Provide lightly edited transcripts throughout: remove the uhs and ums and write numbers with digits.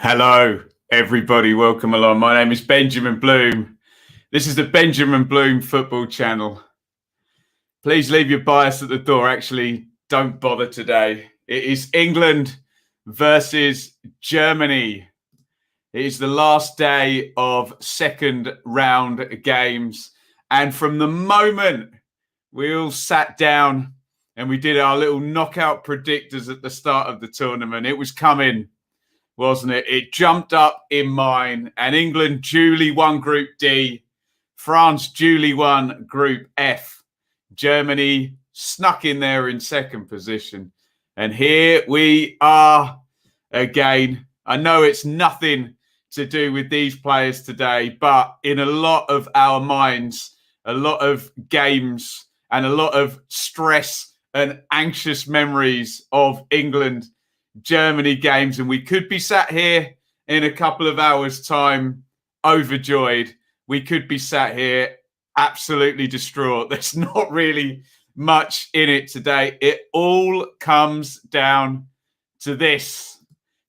Hello, everybody. Welcome along. My name is Benjamin Bloom. This is the Benjamin Bloom Football Channel. Please leave your bias at the door. Actually, don't bother today. It is England versus Germany. It is the last day of second round games. And from the moment we all sat down and we did our little knockout predictors at the start of the tournament, it was coming, wasn't it? It jumped up in mine, and England duly won Group D, France duly won Group F, Germany snuck in there in second position. And here we are again. I know it's nothing to do with these players today, but in a lot of our minds, a lot of games and a lot of stress and anxious memories of England Germany games, and we could be sat here in a couple of hours' time overjoyed. We could be sat here absolutely distraught. There's not really much in it today. It all comes down to this.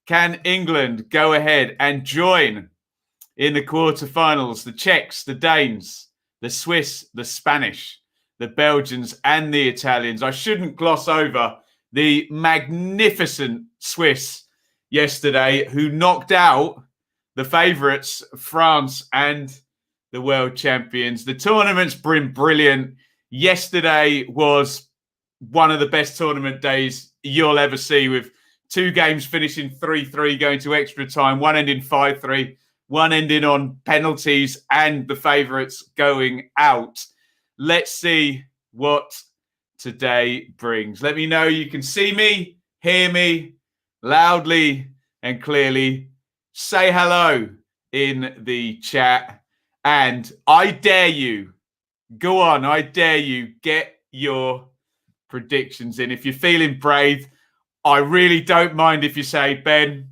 Can England go ahead and join in the quarterfinals? The Czechs, the Danes, the Swiss, the Spanish, the Belgians, and the Italians. I shouldn't gloss over the magnificent Swiss yesterday, who knocked out the favourites, France, and the world champions. The tournament's been brilliant. Yesterday was one of the best tournament days you'll ever see, with two games finishing 3-3, going to extra time, one ending 5-3, one ending on penalties, and the favourites going out. Let's see what today brings. Let me know you can see me, hear me loudly and clearly. Say hello in the chat, and I dare you, go on, I dare you, get your predictions in. If you're feeling brave, I really don't mind if you say, Ben,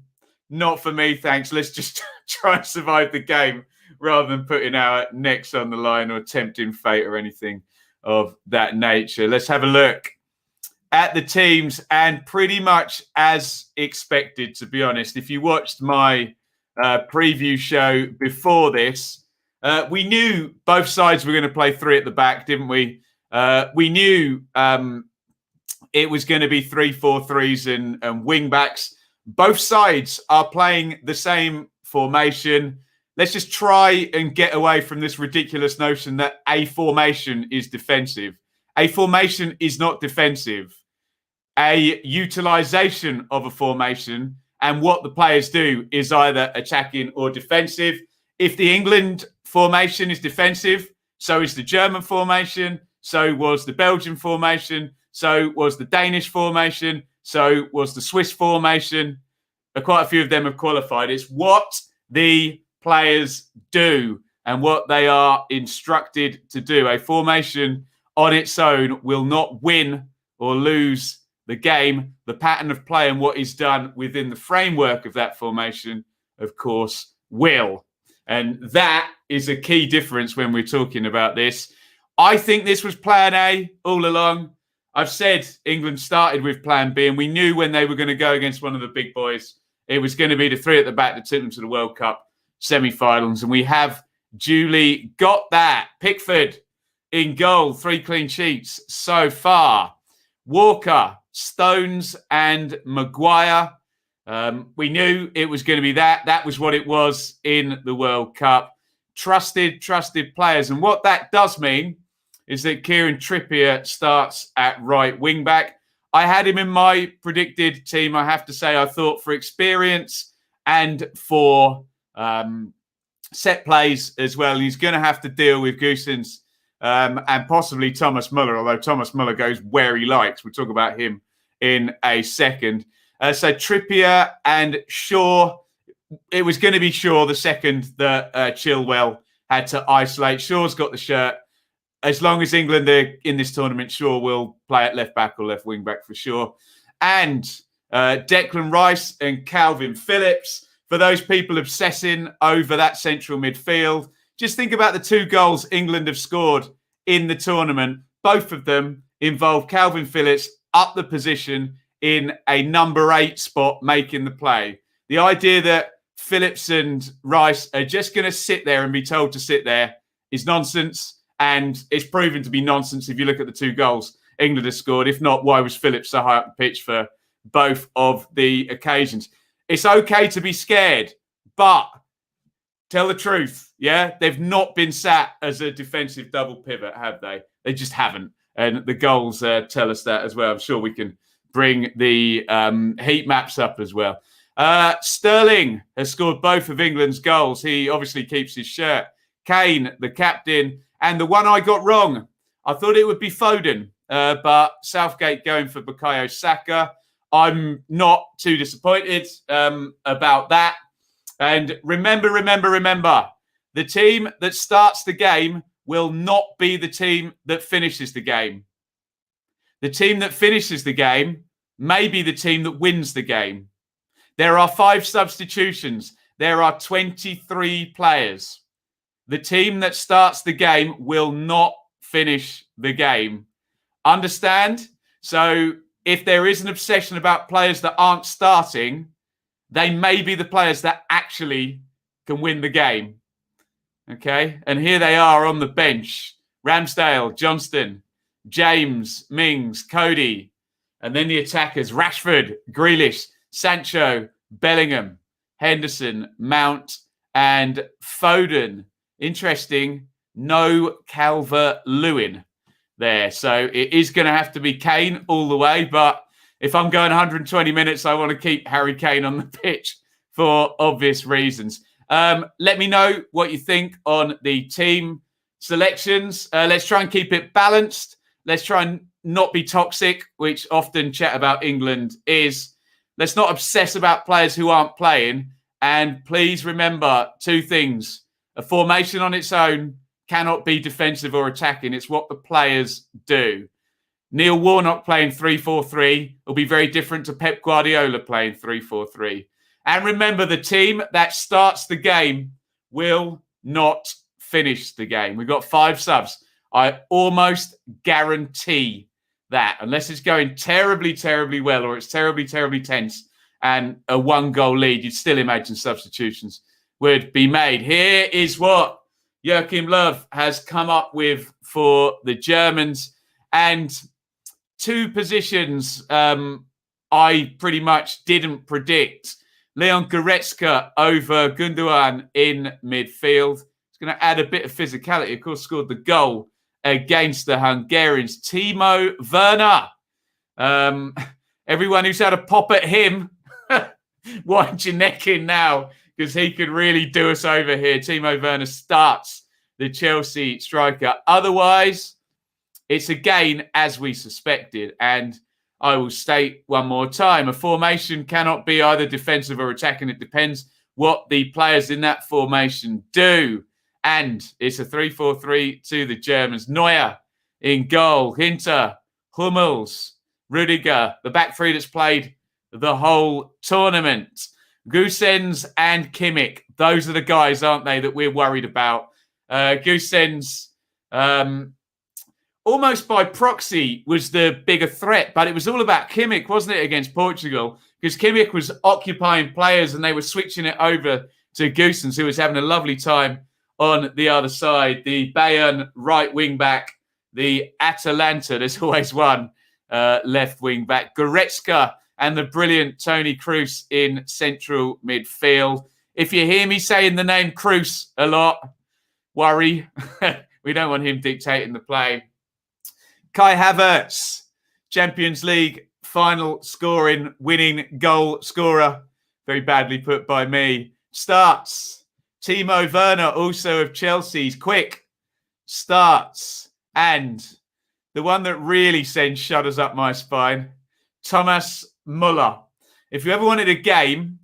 not for me, thanks. Let's just try and survive the game rather than putting our necks on the line or tempting fate or anything of that nature. Let's have a look at the teams, and pretty much as expected, to be honest. If you watched my preview show before this, we knew both sides were going to play three at the back, didn't we? We knew it was going to be 3-4-3s and wing backs. Both sides are playing the same formation. Let's just try and get away from this ridiculous notion that a formation is defensive. A formation is not defensive. A utilization of a formation and what the players do is either attacking or defensive. If the England formation is defensive, so is the German formation, so was the Belgian formation, so was the Danish formation, so was the Swiss formation. Quite a few of them have qualified. It's what the players do and what they are instructed to do. A formation on its own will not win or lose the game. The pattern of play and what is done within the framework of that formation, of course, will. And that is a key difference when we're talking about this. I think this was plan A all along. I've said England started with plan B, and we knew when they were going to go against one of the big boys, it was going to be the three at the back that took them to the World Cup semi-finals, and we have duly got that. Pickford in goal, 3 clean sheets so far. Walker, Stones, and Maguire. We knew it was going to be that. That was what it was in the World Cup. Trusted players. And what that does mean is that Kieran Trippier starts at right wing back. I had him in my predicted team. I have to say, I thought for experience and for set plays as well. He's going to have to deal with Goossens and possibly Thomas Muller, although Thomas Muller goes where he likes. We'll talk about him in a second. So Trippier and Shaw. It was going to be Shaw the second that Chilwell had to isolate. Shaw's got the shirt. As long as England are in this tournament, Shaw will play at left back or left wing back for sure. And Declan Rice and Calvin Phillips. For those people obsessing over that central midfield, just think about the 2 goals England have scored in the tournament. Both of them involve Calvin Phillips up the position in a number 8 spot, making the play. The idea that Phillips and Rice are just going to sit there and be told to sit there is nonsense. And it's proven to be nonsense if you look at the 2 goals England has scored. If not, why was Phillips so high up the pitch for both of the occasions? It's okay to be scared, but tell the truth, yeah? They've not been sat as a defensive double pivot, have they? They just haven't. And the goals tell us that as well. I'm sure we can bring the heat maps up as well. Sterling has scored both of England's goals. He obviously keeps his shirt. Kane, the captain. And the one I got wrong, I thought it would be Foden, but Southgate going for Bukayo Saka. I'm not too disappointed about that. And remember, the team that starts the game will not be the team that finishes the game. The team that finishes the game may be the team that wins the game. There are 5 substitutions. There are 23 players. The team that starts the game will not finish the game. Understand? So if there is an obsession about players that aren't starting, they may be the players that actually can win the game. Okay? And here they are on the bench. Ramsdale, Johnston, James, Mings, Cody. And then the attackers, Rashford, Grealish, Sancho, Bellingham, Henderson, Mount, and Foden. Interesting, no Calvert-Lewin there. So it is going to have to be Kane all the way. But if I'm going 120 minutes, I want to keep Harry Kane on the pitch for obvious reasons. Let me know what you think on the team selections. Let's try and keep it balanced. Let's try and not be toxic, which often chat about England is. Let's not obsess about players who aren't playing. And please remember 2 things. A formation on its own cannot be defensive or attacking. It's what the players do. Neil Warnock playing 3-4-3 will be very different to Pep Guardiola playing 3-4-3. And remember, the team that starts the game will not finish the game. We've got 5 subs. I almost guarantee that, unless it's going terribly, terribly well or it's terribly, terribly tense and a 1-goal lead, you'd still imagine substitutions would be made. Here is what Joachim Löw has come up with for the Germans. And 2 positions I pretty much didn't predict. Leon Goretzka over Gundogan in midfield. It's going to add a bit of physicality. Of course, scored the goal against the Hungarians. Timo Werner. Everyone who's had a pop at him, wind your neck in now, because he could really do us over here. Timo Werner starts the Chelsea striker. Otherwise, it's again as we suspected. And I will state one more time, a formation cannot be either defensive or attacking. It depends what the players in that formation do. And it's a 3-4-3 to the Germans. Neuer in goal. Hinter, Hummels, Rudiger, the back 3 that's played the whole tournament. Gosens and Kimmich. Those are the guys, aren't they, that we're worried about. Gosens, almost by proxy, was the bigger threat, but it was all about Kimmich, wasn't it, against Portugal? Because Kimmich was occupying players and they were switching it over to Gosens, who was having a lovely time on the other side. The Bayern right wing back, the Atalanta, there's always one left wing back. Goretzka and the brilliant Toni Kroos in central midfield. If you hear me saying the name Kroos a lot, worry. We don't want him dictating the play. Kai Havertz, Champions League final scoring, winning goal scorer. Very badly put by me. Starts. Timo Werner, also of Chelsea's. Quick. Starts. And the one that really sends shudders up my spine, Thomas Muller. If you ever wanted a game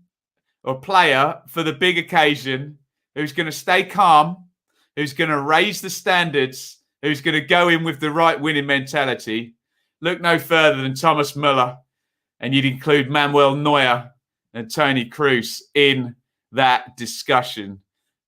or player for the big occasion who's going to stay calm, who's going to raise the standards, who's going to go in with the right winning mentality, look no further than Thomas Muller. And you'd include Manuel Neuer and Toni Kroos in that discussion,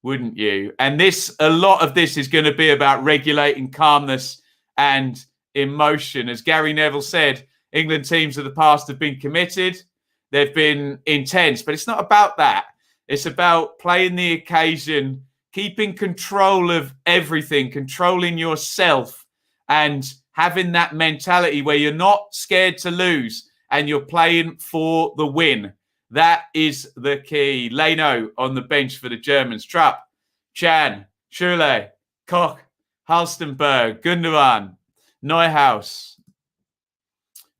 wouldn't you? And a lot of this is going to be about regulating calmness and emotion. As Gary Neville said, England teams of the past have been committed. They've been intense, but it's not about that. It's about playing the occasion, keeping control of everything, controlling yourself, and having that mentality where you're not scared to lose and you're playing for the win. That is the key. Leno on the bench for the Germans. Trapp, Chan, Schule, Koch, Halstenberg, Gundogan, Neuhaus,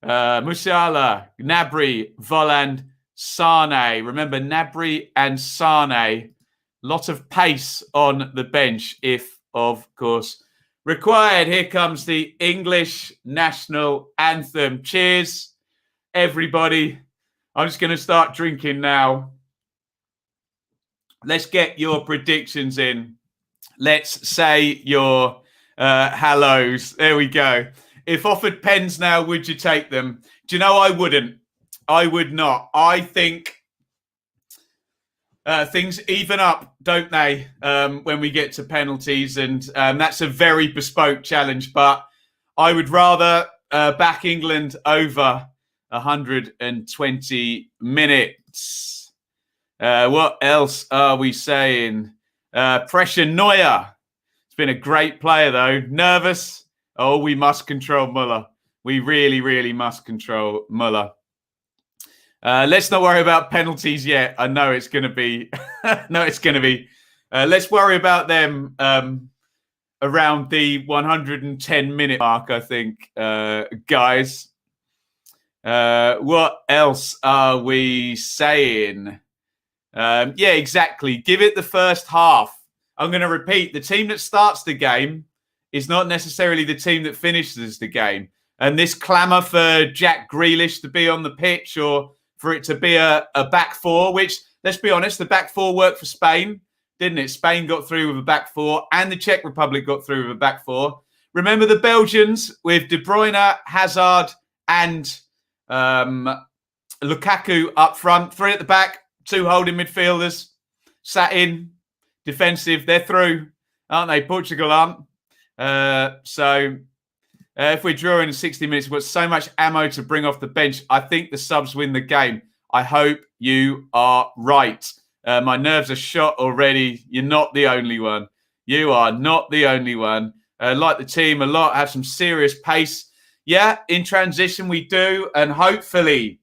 Musiala, Gnabry, Volland, Sane. Remember, Gnabry and Sane. Lot of pace on the bench, if, of course, required. Here comes the English national anthem. Cheers, everybody. I'm just going to start drinking now. Let's get your predictions in. Let's say your hellos. There we go. If offered pens now, would you take them? Do you know I wouldn't? I would not. I think things even up, don't they, when we get to penalties? And that's a very bespoke challenge. But I would rather back England over 120 minutes. What else are we saying? Pressure Neuer. It's been a great player, though. Nervous. Oh, we must control Muller. We really, really must control Muller. Let's not worry about penalties yet. I know it's going to be. Let's worry about them around the 110-minute mark, I think, guys. What else are we saying? Yeah, exactly. Give it the first half. I'm going to repeat. The team that starts the game is not necessarily the team that finishes the game. And this clamour for Jack Grealish to be on the pitch or for it to be a back four, which, let's be honest, the back four worked for Spain, didn't it? Spain got through with a back four and the Czech Republic got through with a back four. Remember the Belgians with De Bruyne, Hazard and Lukaku up front, 3 at the back, 2 holding midfielders, sat in, defensive. They're through, aren't they? Portugal aren't. If we're drawing in 60 minutes, we've got so much ammo to bring off the bench. I think the subs win the game. I hope you are right. My nerves are shot already. You're not the only one. You are not the only one. Like the team a lot, have some serious pace. Yeah, in transition we do. And hopefully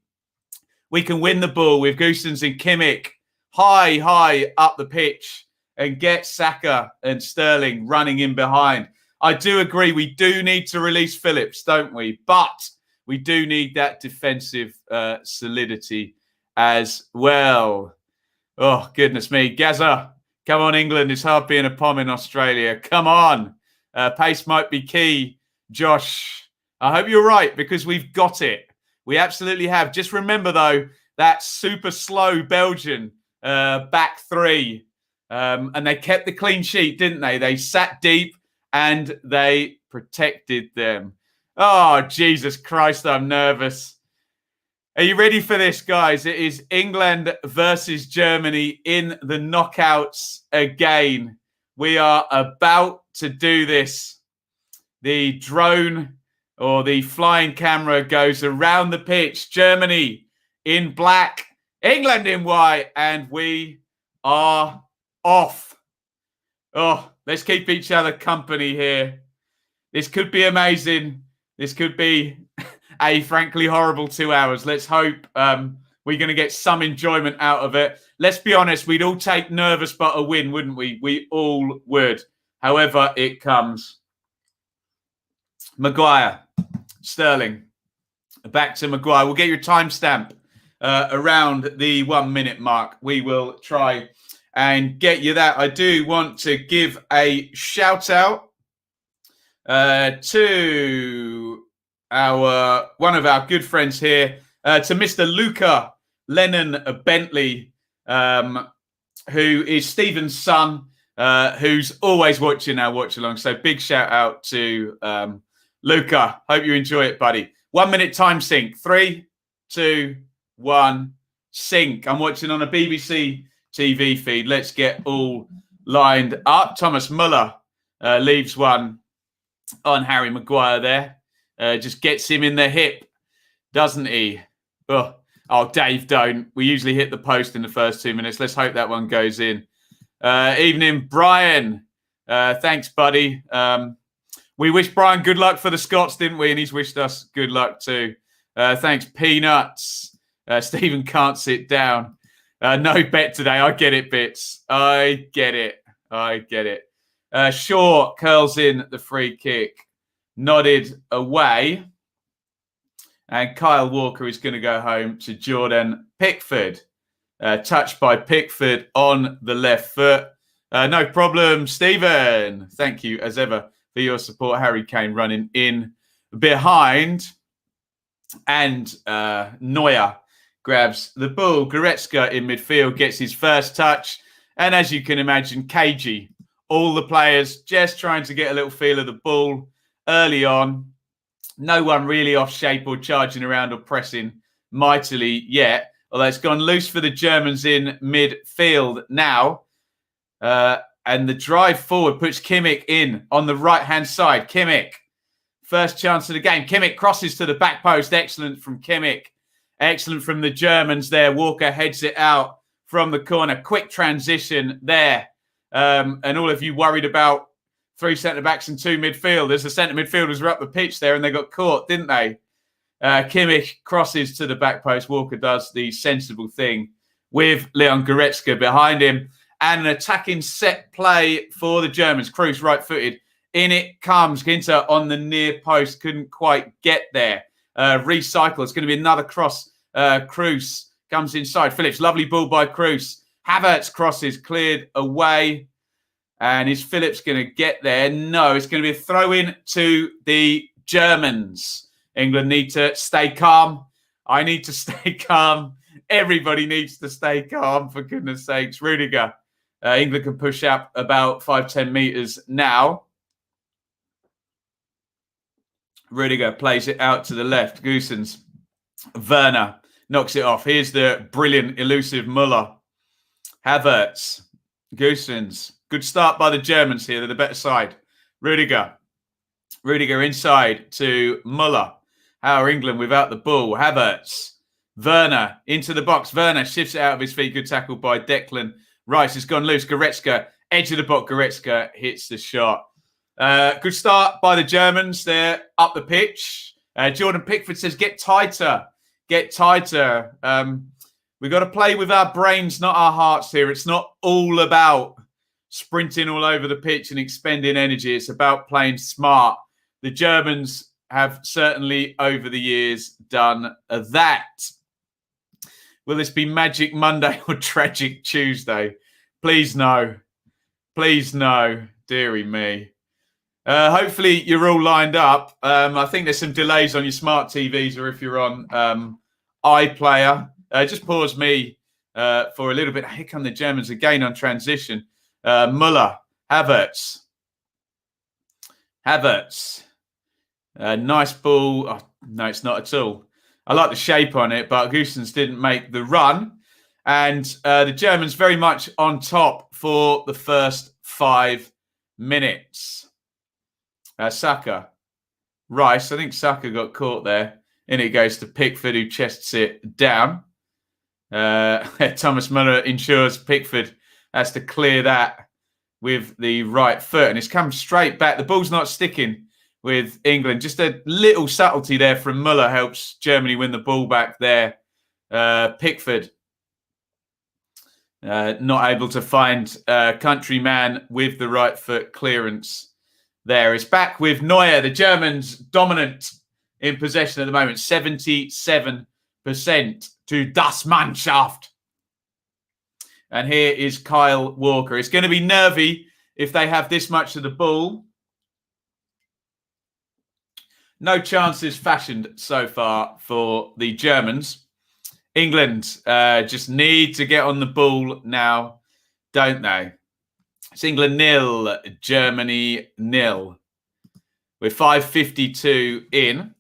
we can win the ball with Goossens and Kimmich high up the pitch and get Saka and Sterling running in behind. I do agree we do need to release Phillips, don't we? But we do need that defensive solidity as well. Oh, goodness me. Gaza, come on, England. It's hard being a Pom in Australia. Come on. Pace might be key. Josh, I hope you're right because we've got it. We absolutely have. Just remember, though, that super slow Belgian back three. And they kept the clean sheet, didn't they? They sat deep and they protected them. Oh, Jesus Christ, I'm nervous. Are you ready for this, guys? It is England versus Germany in the knockouts again. We are about to do this. The drone or the flying camera goes around the pitch. Germany in black, England in white, and we are off. Oh, let's keep each other company here. This could be amazing. This could be a frankly horrible 2 hours. Let's hope we're going to get some enjoyment out of it. Let's be honest, we'd all take nervous but a win, wouldn't we? We all would. However it comes. Maguire, Sterling, back to Maguire. We'll get your timestamp around the 1 minute mark. We will try and get you that. I do want to give a shout out to one of our good friends here, to Mr. Luca Lennon Bentley, who is Stephen's son, who's always watching our watch along. So big shout out to Luca. Hope you enjoy it, buddy. 1 minute time sync. 3, 2, 1, sync. I'm watching on a BBC TV feed. Let's get all lined up. Thomas Muller leaves one on Harry Maguire there. Just gets him in the hip, doesn't he? Oh, Oh, Dave, don't. We usually hit the post in the first 2 minutes. Let's hope that one goes in. Evening, Brian. Thanks, buddy. We wish Brian good luck for the Scots, didn't we? And he's wished us good luck too. Thanks, Peanuts. Stephen can't sit down. No bet today. I get it, Bits. I get it. Shaw curls in the free kick. Nodded away. And Kyle Walker is going to go home to Jordan Pickford. Touched by Pickford on the left foot. No problem, Stephen. Thank you, as ever, for your support. Harry Kane running in behind. And Neuer grabs the ball. Goretzka in midfield gets his first touch. And as you can imagine, cagey. All the players just trying to get a little feel of the ball early on. No one really off shape or charging around or pressing mightily yet. Although it's gone loose for the Germans in midfield now. And the drive forward puts Kimmich in on the right-hand side. Kimmich, first chance of the game. Kimmich crosses to the back post. Excellent from Kimmich. Excellent from the Germans there. Walker heads it out from the corner. Quick transition there. And all of you worried about 3 centre-backs and 2 midfielders. The centre midfielders were up the pitch there and they got caught, didn't they? Kimmich crosses to the back post. Walker does the sensible thing with Leon Goretzka behind him. And an attacking set play for the Germans. Kroos right-footed. In it comes. Ginter on the near post. Couldn't quite get there. Recycle. It's going to be another cross. Kroos comes inside. Phillips. Lovely ball by Kroos. Havertz crosses. Cleared away. And is Phillips going to get there? No. It's going to be a throw-in to the Germans. England need to stay calm. I need to stay calm. Everybody needs to stay calm, for goodness sakes. Rudiger. England can push up about 5-10 metres now. Rudiger plays it out to the left. Goossens. Werner knocks it off. Here's the brilliant, elusive Muller. Havertz. Goossens. Good start by the Germans here. They're the better side. Rudiger. Rudiger inside to Muller. How are England without the ball? Havertz. Werner into the box. Werner shifts it out of his feet. Good tackle by Declan Rice. Has gone loose. Goretzka, edge of the box. Goretzka hits the shot. Good start by the Germans. They're up the pitch. Jordan Pickford says, get tighter. Get tighter. We've got to play with our brains, not our hearts here. It's not all about sprinting all over the pitch and expending energy. It's about playing smart. The Germans have certainly over the years done that. Will this be Magic Monday or Tragic Tuesday? Please no. Please no. Deary me. Hopefully you're all lined up. I think there's some delays on your smart TVs or if you're on iPlayer. Just pause me for a little bit. Here come the Germans again on transition. Muller. Havertz. Havertz. Nice ball. Oh, no, it's not at all. I like the shape on it, but Goossens didn't make the run. And the Germans very much on top for the first 5 minutes. Saka. Rice. I think Saka got caught there. In it goes to Pickford, who chests it down. Thomas Muller ensures Pickford has to clear that with the right foot. And it's come straight back. The ball's not sticking with England. Just a little subtlety there from Muller helps Germany win the ball back there. Pickford not able to find countryman with the right foot clearance there. It's back with Neuer. The Germans dominant in possession at the moment. 77% to Das Mannschaft. And here is Kyle Walker. It's going to be nervy if they have this much of the ball. No chances fashioned so far for the Germans. England just need to get on the ball now, don't they? It's England 0, Germany 0. We're 5:52 in.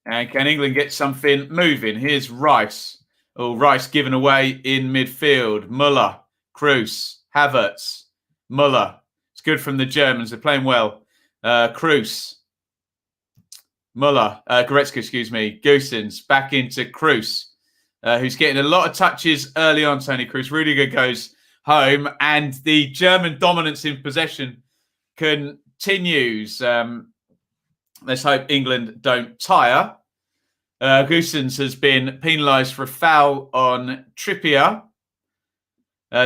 And can England get something moving? Here's Rice. Oh, Rice given away in midfield. Muller, Kroos, Havertz, Muller. It's good from the Germans. They're playing well. Kroos. Goretzka, excuse me. Goossens back into Kruse, who's getting a lot of touches early on, Tony Kruse. Rudiger goes home, and the German dominance in possession continues. Let's hope England don't tire. Goossens has been penalised for a foul on Trippier.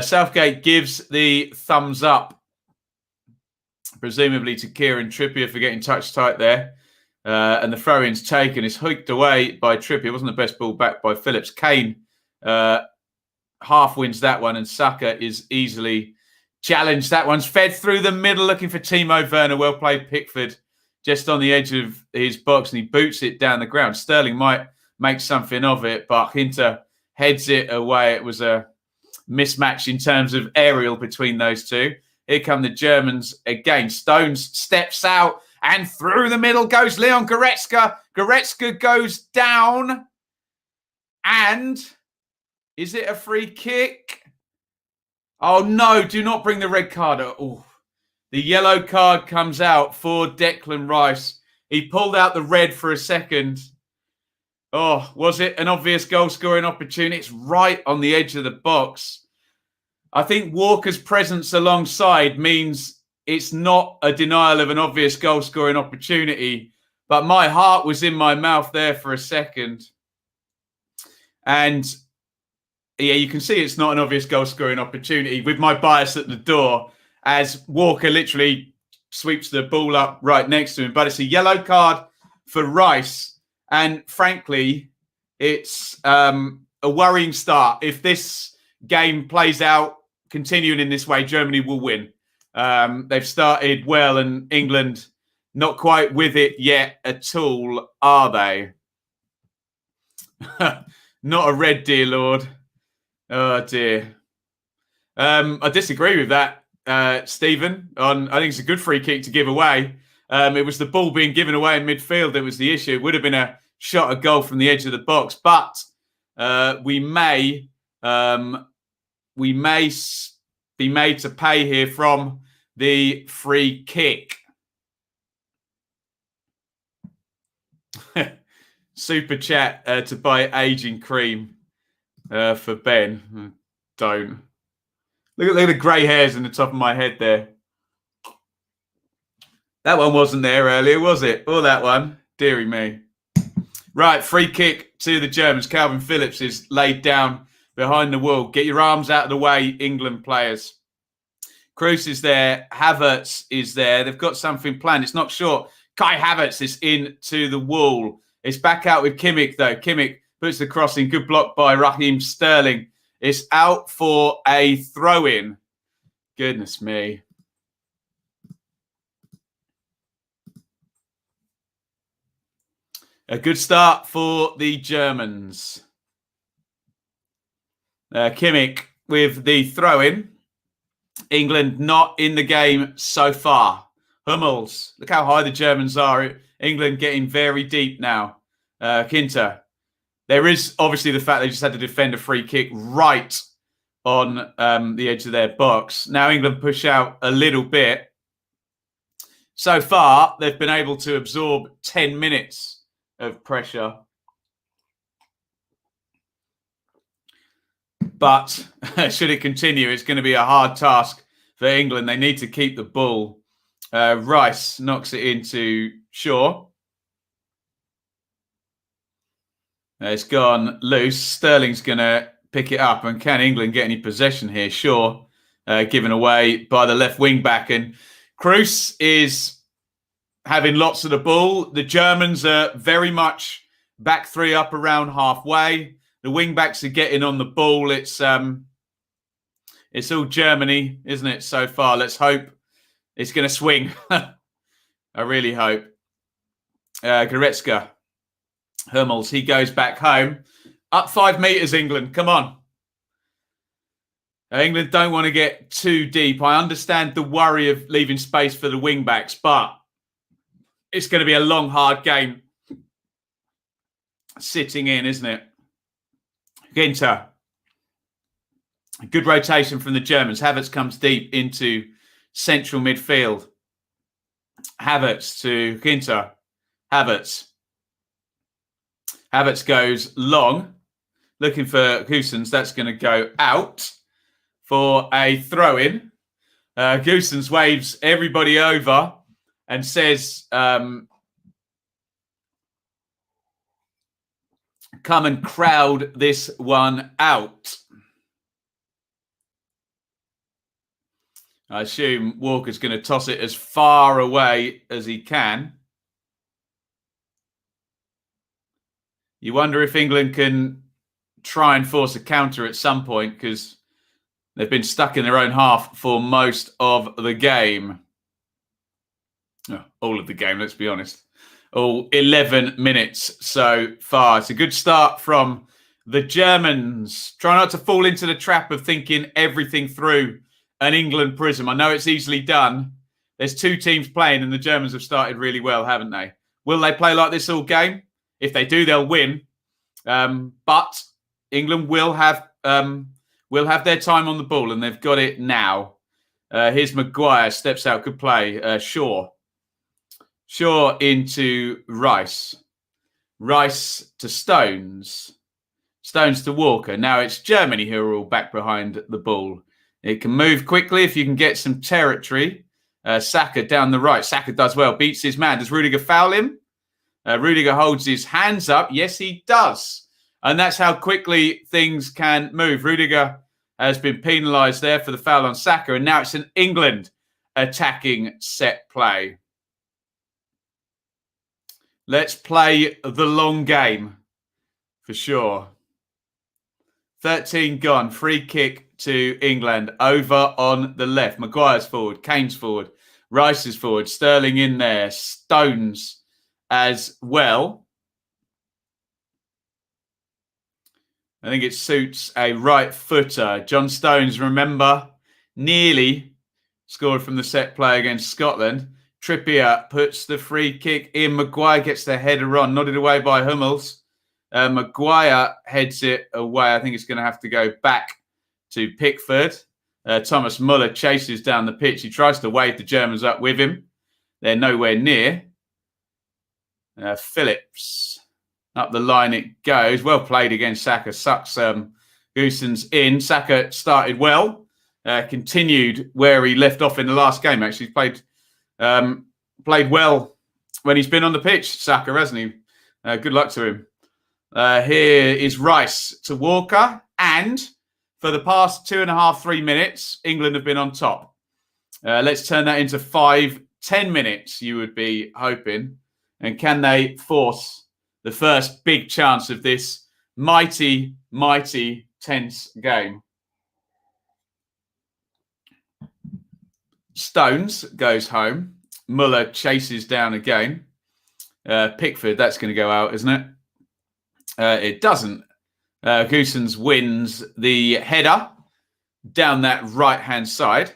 Southgate gives the thumbs up, presumably to Kieran Trippier for getting touch tight there. And the throw-in's taken. It's hooked away by Trippier. It wasn't the best ball back by Phillips. Kane half wins that one, and Saka is easily challenged. That one's fed through the middle, looking for Timo Werner. Well played, Pickford, just on the edge of his box, and he boots it down the ground. Sterling might make something of it, but Hinter heads it away. It was a mismatch in terms of aerial between those two. Here come the Germans again. Stones steps out, and through the middle goes Leon Goretzka. Goretzka goes down, and is it a free kick? Oh no, do not bring the red card. Oh, the yellow card comes out for Declan Rice. He pulled out the red for a second. Oh, was it an obvious goal-scoring opportunity? It's right on the edge of the box. I think Walker's presence alongside means it's not a denial of an obvious goal-scoring opportunity, but my heart was in my mouth there for a second. And yeah, you can see it's not an obvious goal-scoring opportunity with my bias at the door as Walker literally sweeps the ball up right next to him. But it's a yellow card for Rice. And frankly, it's a worrying start. If this game plays out, continuing in this way, Germany will win. They've started well, and England not quite with it yet at all, are they? Not a red, dear Lord. Oh, dear. I disagree with that, Stephen. I think it's a good free kick to give away. It was the ball being given away in midfield that was the issue. It would have been a shot, a goal from the edge of the box, but we may be made to pay here from the free kick. Super chat to buy aging cream for Ben. Don't. Look at the grey hairs in the top of my head there. That one wasn't there earlier, was it? Or that one? Deary me. Right, free kick to the Germans. Calvin Phillips is laid down behind the wall. Get your arms out of the way, England players. Kruse is there. Havertz is there. They've got something planned. It's not short. Kai Havertz is into the wall. It's back out with Kimmich, though. Kimmich puts the crossing. Good block by Raheem Sterling. It's out for a throw-in. Goodness me. A good start for the Germans. Kimmich with the throw-in. England not in the game so far. Hummels. Look how high the Germans are. England getting very deep now. Kinter. There is obviously the fact they just had to defend a free kick right on the edge of their box. Now England push out a little bit. So far, they've been able to absorb 10 minutes of pressure. But should it continue, it's going to be a hard task for England. They need to keep the ball. Rice knocks it into Shaw. It's gone loose. Sterling's going to pick it up. And can England get any possession here? Shaw given away by the left wing back. And Kruse is having lots of the ball. The Germans are very much back three up around halfway. The wing backs are getting on the ball. It's all Germany, isn't it, so far? Let's hope it's going to swing. I really hope. Goretzka. Hummels, he goes back home. Up 5 metres, England. Come on. England don't want to get too deep. I understand the worry of leaving space for the wing backs, but it's going to be a long, hard game sitting in, isn't it? Ginter. Good rotation from the Germans. Havertz comes deep into central midfield. Havertz to Ginter. Havertz. Havertz goes long, looking for Goossens. That's going to go out for a throw-in. Goossens waves everybody over and says, come and crowd this one out. I assume Walker's going to toss it as far away as he can. You wonder if England can try and force a counter at some point, because they've been stuck in their own half for most of the game. Oh, all of the game, let's be honest. All 11 minutes so far. It's a good start from the Germans. Try not to fall into the trap of thinking everything through an England prism. I know it's easily done. There's two teams playing and the Germans have started really well, haven't they? Will they play like this all game? If they do, they'll win. But England will have their time on the ball, and they've got it now. Here's Maguire, steps out, good play. Shaw into Rice. Rice to Stones. Stones to Walker. Now it's Germany who are all back behind the ball. It can move quickly if you can get some territory. Saka down the right. Saka does well, beats his man. Does Rudiger foul him? Rudiger holds his hands up. Yes, he does. And that's how quickly things can move. Rudiger has been penalised there for the foul on Saka. And now it's an England attacking set play. Let's play the long game for sure. 13 gone. Free kick to England over on the left. Maguire's forward. Kane's forward. Rice is forward. Sterling in there. Stones as well. I think it suits a right footer. John Stones, remember, nearly scored from the set play against Scotland. Trippier puts the free kick in. Maguire gets the header on, nodded away by Hummels. Maguire heads it away. I think it's going to have to go back to Pickford. Thomas Muller chases down the pitch. He tries to wave the Germans up with him. They're nowhere near. Phillips, up the line it goes. Well played against Saka. Sucks Goossens in. Saka started well. Continued where he left off in the last game. Actually, he's played well when he's been on the pitch, Saka, hasn't he? Good luck to him. Here is Rice to Walker. And for the past 2.5, 3 minutes, England have been on top. Let's turn that into 5-10 minutes, you would be hoping. And can they force the first big chance of this mighty, mighty tense game? Stones goes home. Muller chases down again. Pickford, that's going to go out, isn't it? It doesn't. Goossens wins the header down that right-hand side.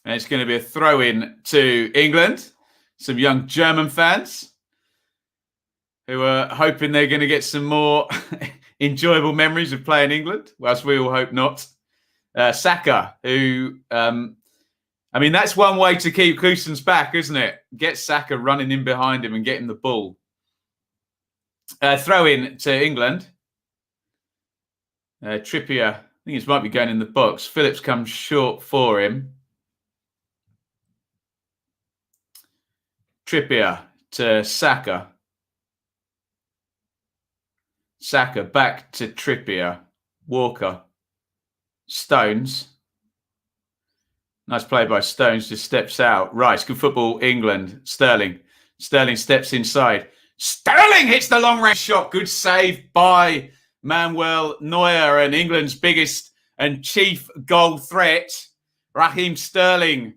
And it's going to be a throw-in to England. Some young German fans who are hoping they're going to get some more enjoyable memories of playing England, whilst we all hope not. Saka, who, I mean, that's one way to keep Goossens back, isn't it? Get Saka running in behind him and getting the ball. Throw-in to England. Trippier, I think it might be going in the box. Phillips comes short for him. Trippier to Saka. Saka back to Trippier. Walker. Stones. Nice play by Stones. Just steps out. Rice. Good football, England. Sterling. Sterling steps inside. Sterling hits the long-range shot. Good save by Manuel Neuer, and England's biggest and chief goal threat, Raheem Sterling,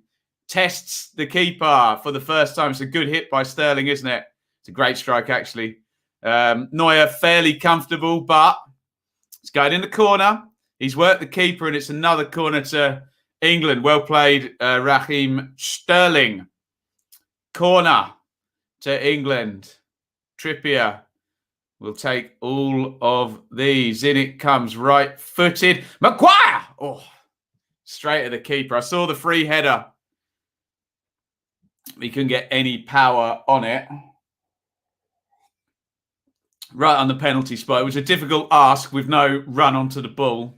tests the keeper for the first time. It's a good hit by Sterling, isn't it? It's a great strike, actually. Neuer fairly comfortable, but it's going in the corner. He's worked the keeper, and it's another corner to England. Well played, Raheem Sterling. Corner to England. Trippier will take all of these. In it comes right-footed. Maguire! Oh, straight at the keeper. I saw the free header. He couldn't get any power on it. right on the penalty spot. It was a difficult ask with no run onto the ball.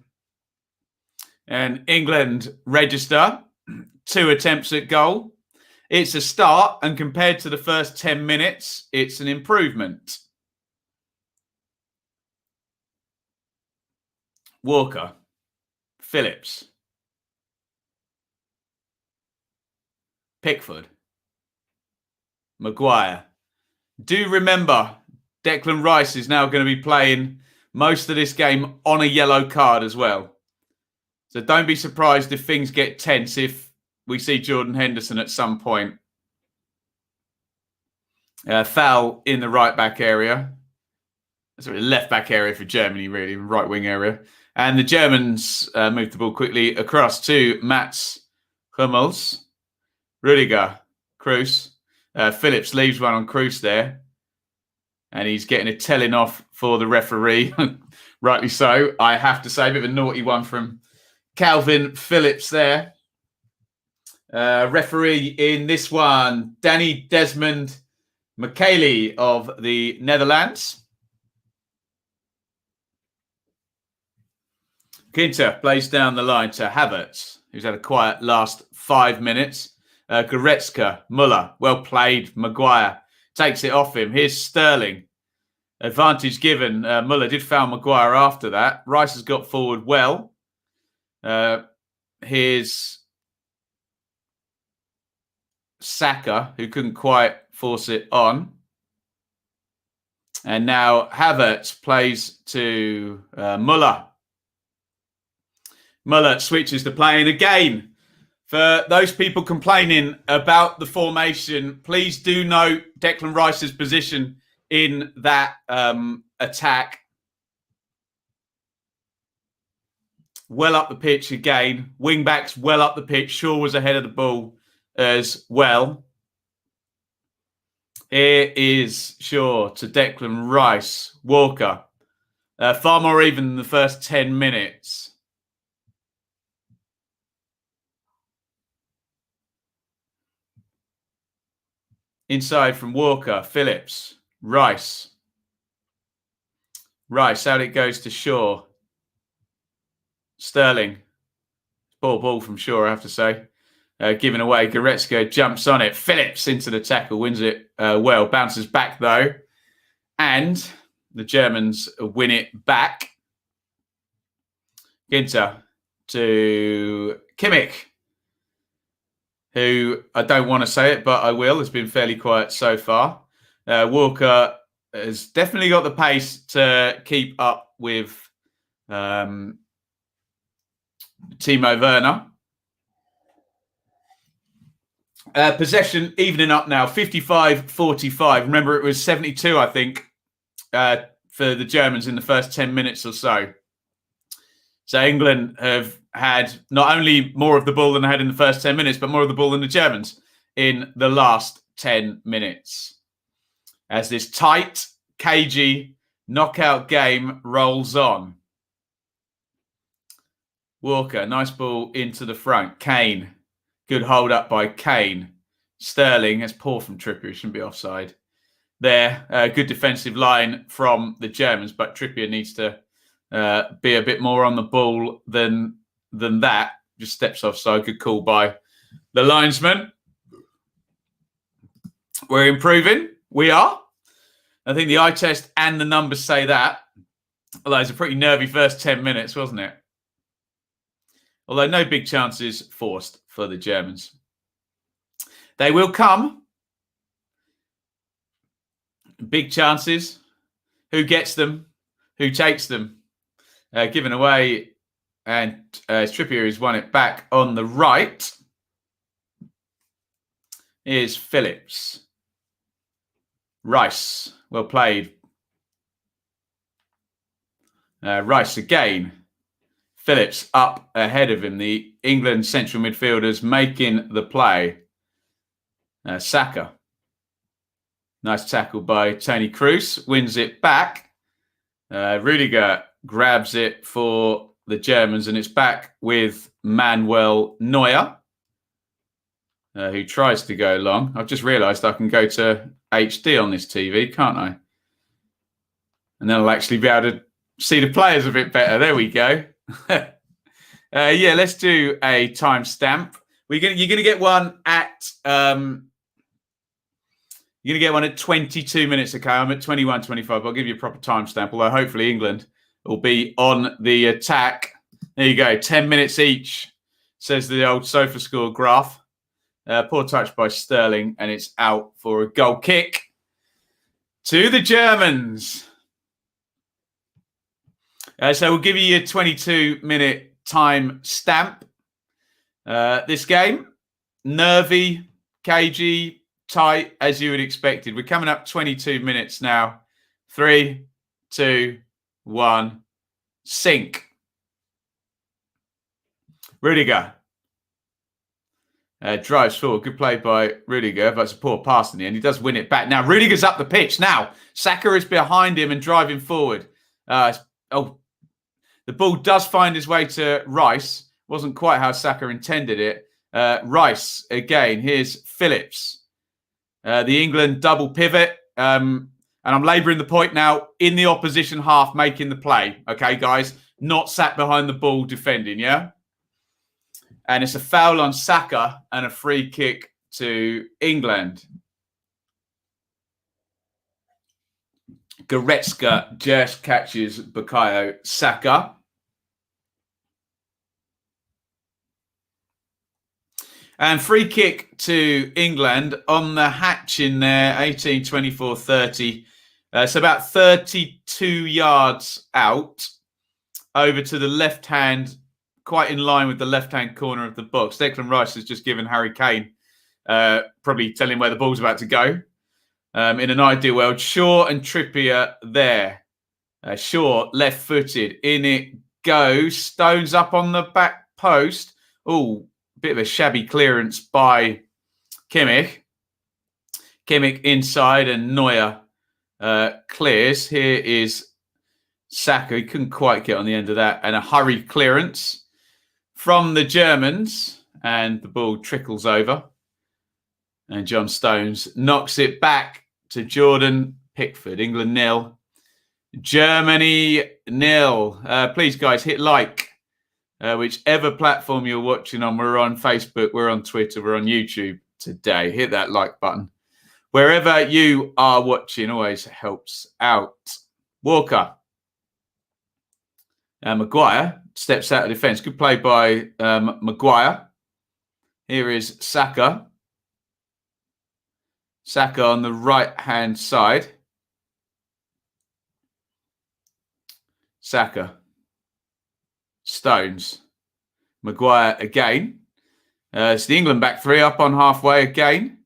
And England register 2 attempts at goal. It's a start, and compared to the first 10 minutes, it's an improvement. Walker, Phillips, Pickford, Maguire. Do remember, Declan Rice is now going to be playing most of this game on a yellow card as well. So don't be surprised if things get tense if we see Jordan Henderson at some point. Foul in the right-back area. Sorry, left-back area for Germany, really, right-wing area. And the Germans move the ball quickly across to Mats Hummels. Rudiger, Kroos. Phillips leaves one on Kroos there. And he's getting a telling off for the referee. Rightly so, I have to say. A bit of a naughty one from Calvin Phillips there. Referee in this one, Danny Desmond McKaylee of the Netherlands. Ginter plays down the line to Havertz, who's had a quiet last 5 minutes. Goretzka, Muller, well played. Maguire takes it off him. Here's Sterling. Advantage given. Muller did foul Maguire after that. Rice has got forward well. Here's Saka, who couldn't quite force it on. And now Havertz plays to Muller. Muller switches to playing again. For those people complaining about the formation, please do note Declan Rice's position in that attack. Well up the pitch again. Wing backs well up the pitch. Shaw was ahead of the ball as well. Here is Shaw to Declan Rice. Walker. Far more even than the first 10 minutes. Inside from Walker. Phillips. Rice. Rice. Out it goes to Shaw. Sterling. Poor ball from Shaw, I have to say. Given away. Goretzka jumps on it. Phillips into the tackle. Wins it well. Bounces back, though. And the Germans win it back. Ginter to Kimmich, who, I don't want to say it, but I will. Has been fairly quiet so far. Walker has definitely got the pace to keep up with Timo Werner. Possession evening up now, 55-45. Remember, it was 72, I think, for the Germans in the first 10 minutes or so. So England have had not only more of the ball than they had in the first 10 minutes, but more of the ball than the Germans in the last 10 minutes. As this tight, cagey knockout game rolls on. Walker, nice ball into the front. Kane, good hold up by Kane. Sterling, that's poor from Trippier, he shouldn't be offside. There, good defensive line from the Germans, but Trippier needs to be a bit more on the ball than that. Just steps offside. Good call by the linesman. We're improving. We are. I think the eye test and the numbers say that. Although it's a pretty nervy first 10 minutes, wasn't it? Although no big chances forced for the Germans. They will come. Big chances. Who gets them? Who takes them? Given away, and Trippier has won it back on the right. Here's Phillips. Rice, well played. Rice again. Phillips up ahead of him. The England central midfielders making the play. Saka. Nice tackle by Toni Kroos. Wins it back. Rudiger grabs it for the Germans, and it's back with Manuel Neuer, who tries to go long. I've just realised I can go to HD on this TV, can't I? And then I'll actually be able to see the players a bit better. There we go. Yeah, let's do a timestamp. You're going to get one at... You're going to get one at 22 minutes, okay? I'm at 21:25. I'll give you a proper timestamp, although hopefully England will be on the attack. There you go, 10 minutes each, says the old sofa score graph. Poor touch by Sterling, and it's out for a goal kick to the Germans. So we'll give you your 22-minute time stamp. This game, nervy, cagey, tight, as you would expected. We're coming up 22 minutes now. 3, 2, 1, sink. Rudiger. Drives forward. Good play by Rudiger, but it's a poor pass in the end. He does win it back. Now, Rudiger's up the pitch. Now, Saka is behind him and driving forward. The ball does find is way to Rice. Wasn't quite how Saka intended it. Rice, again. Here's Phillips. The England double pivot. And I'm labouring the point now. In the opposition half, making the play. Okay, guys? Not sat behind the ball defending, yeah? And it's a foul on Saka and a free kick to England. Goretzka just catches Bukayo Saka. And free kick to England on the hatch in there, 18, 24, 30. It's about 32 yards out over to the left hand, quite in line with the left-hand corner of the box. Declan Rice has just given Harry Kane, probably telling him where the ball's about to go. In an ideal world, Shaw and Trippier there. Shaw left-footed. In it goes. Stones up on the back post. Oh, bit of a shabby clearance by Kimmich. Kimmich inside and Neuer clears. Here is Saka. He couldn't quite get on the end of that. And a hurried clearance from the Germans, and the ball trickles over. And John Stones knocks it back to Jordan Pickford. England 0, Germany 0. Please, guys, hit like. Whichever platform you're watching on. We're on Facebook, we're on Twitter, we're on YouTube today. Hit that like button. Wherever you are watching always helps out. Walker. Maguire steps out of defence. Good play by Maguire. Here is Saka. Saka on the right-hand side. Saka. Stones. Maguire again. It's the England back three up on halfway again.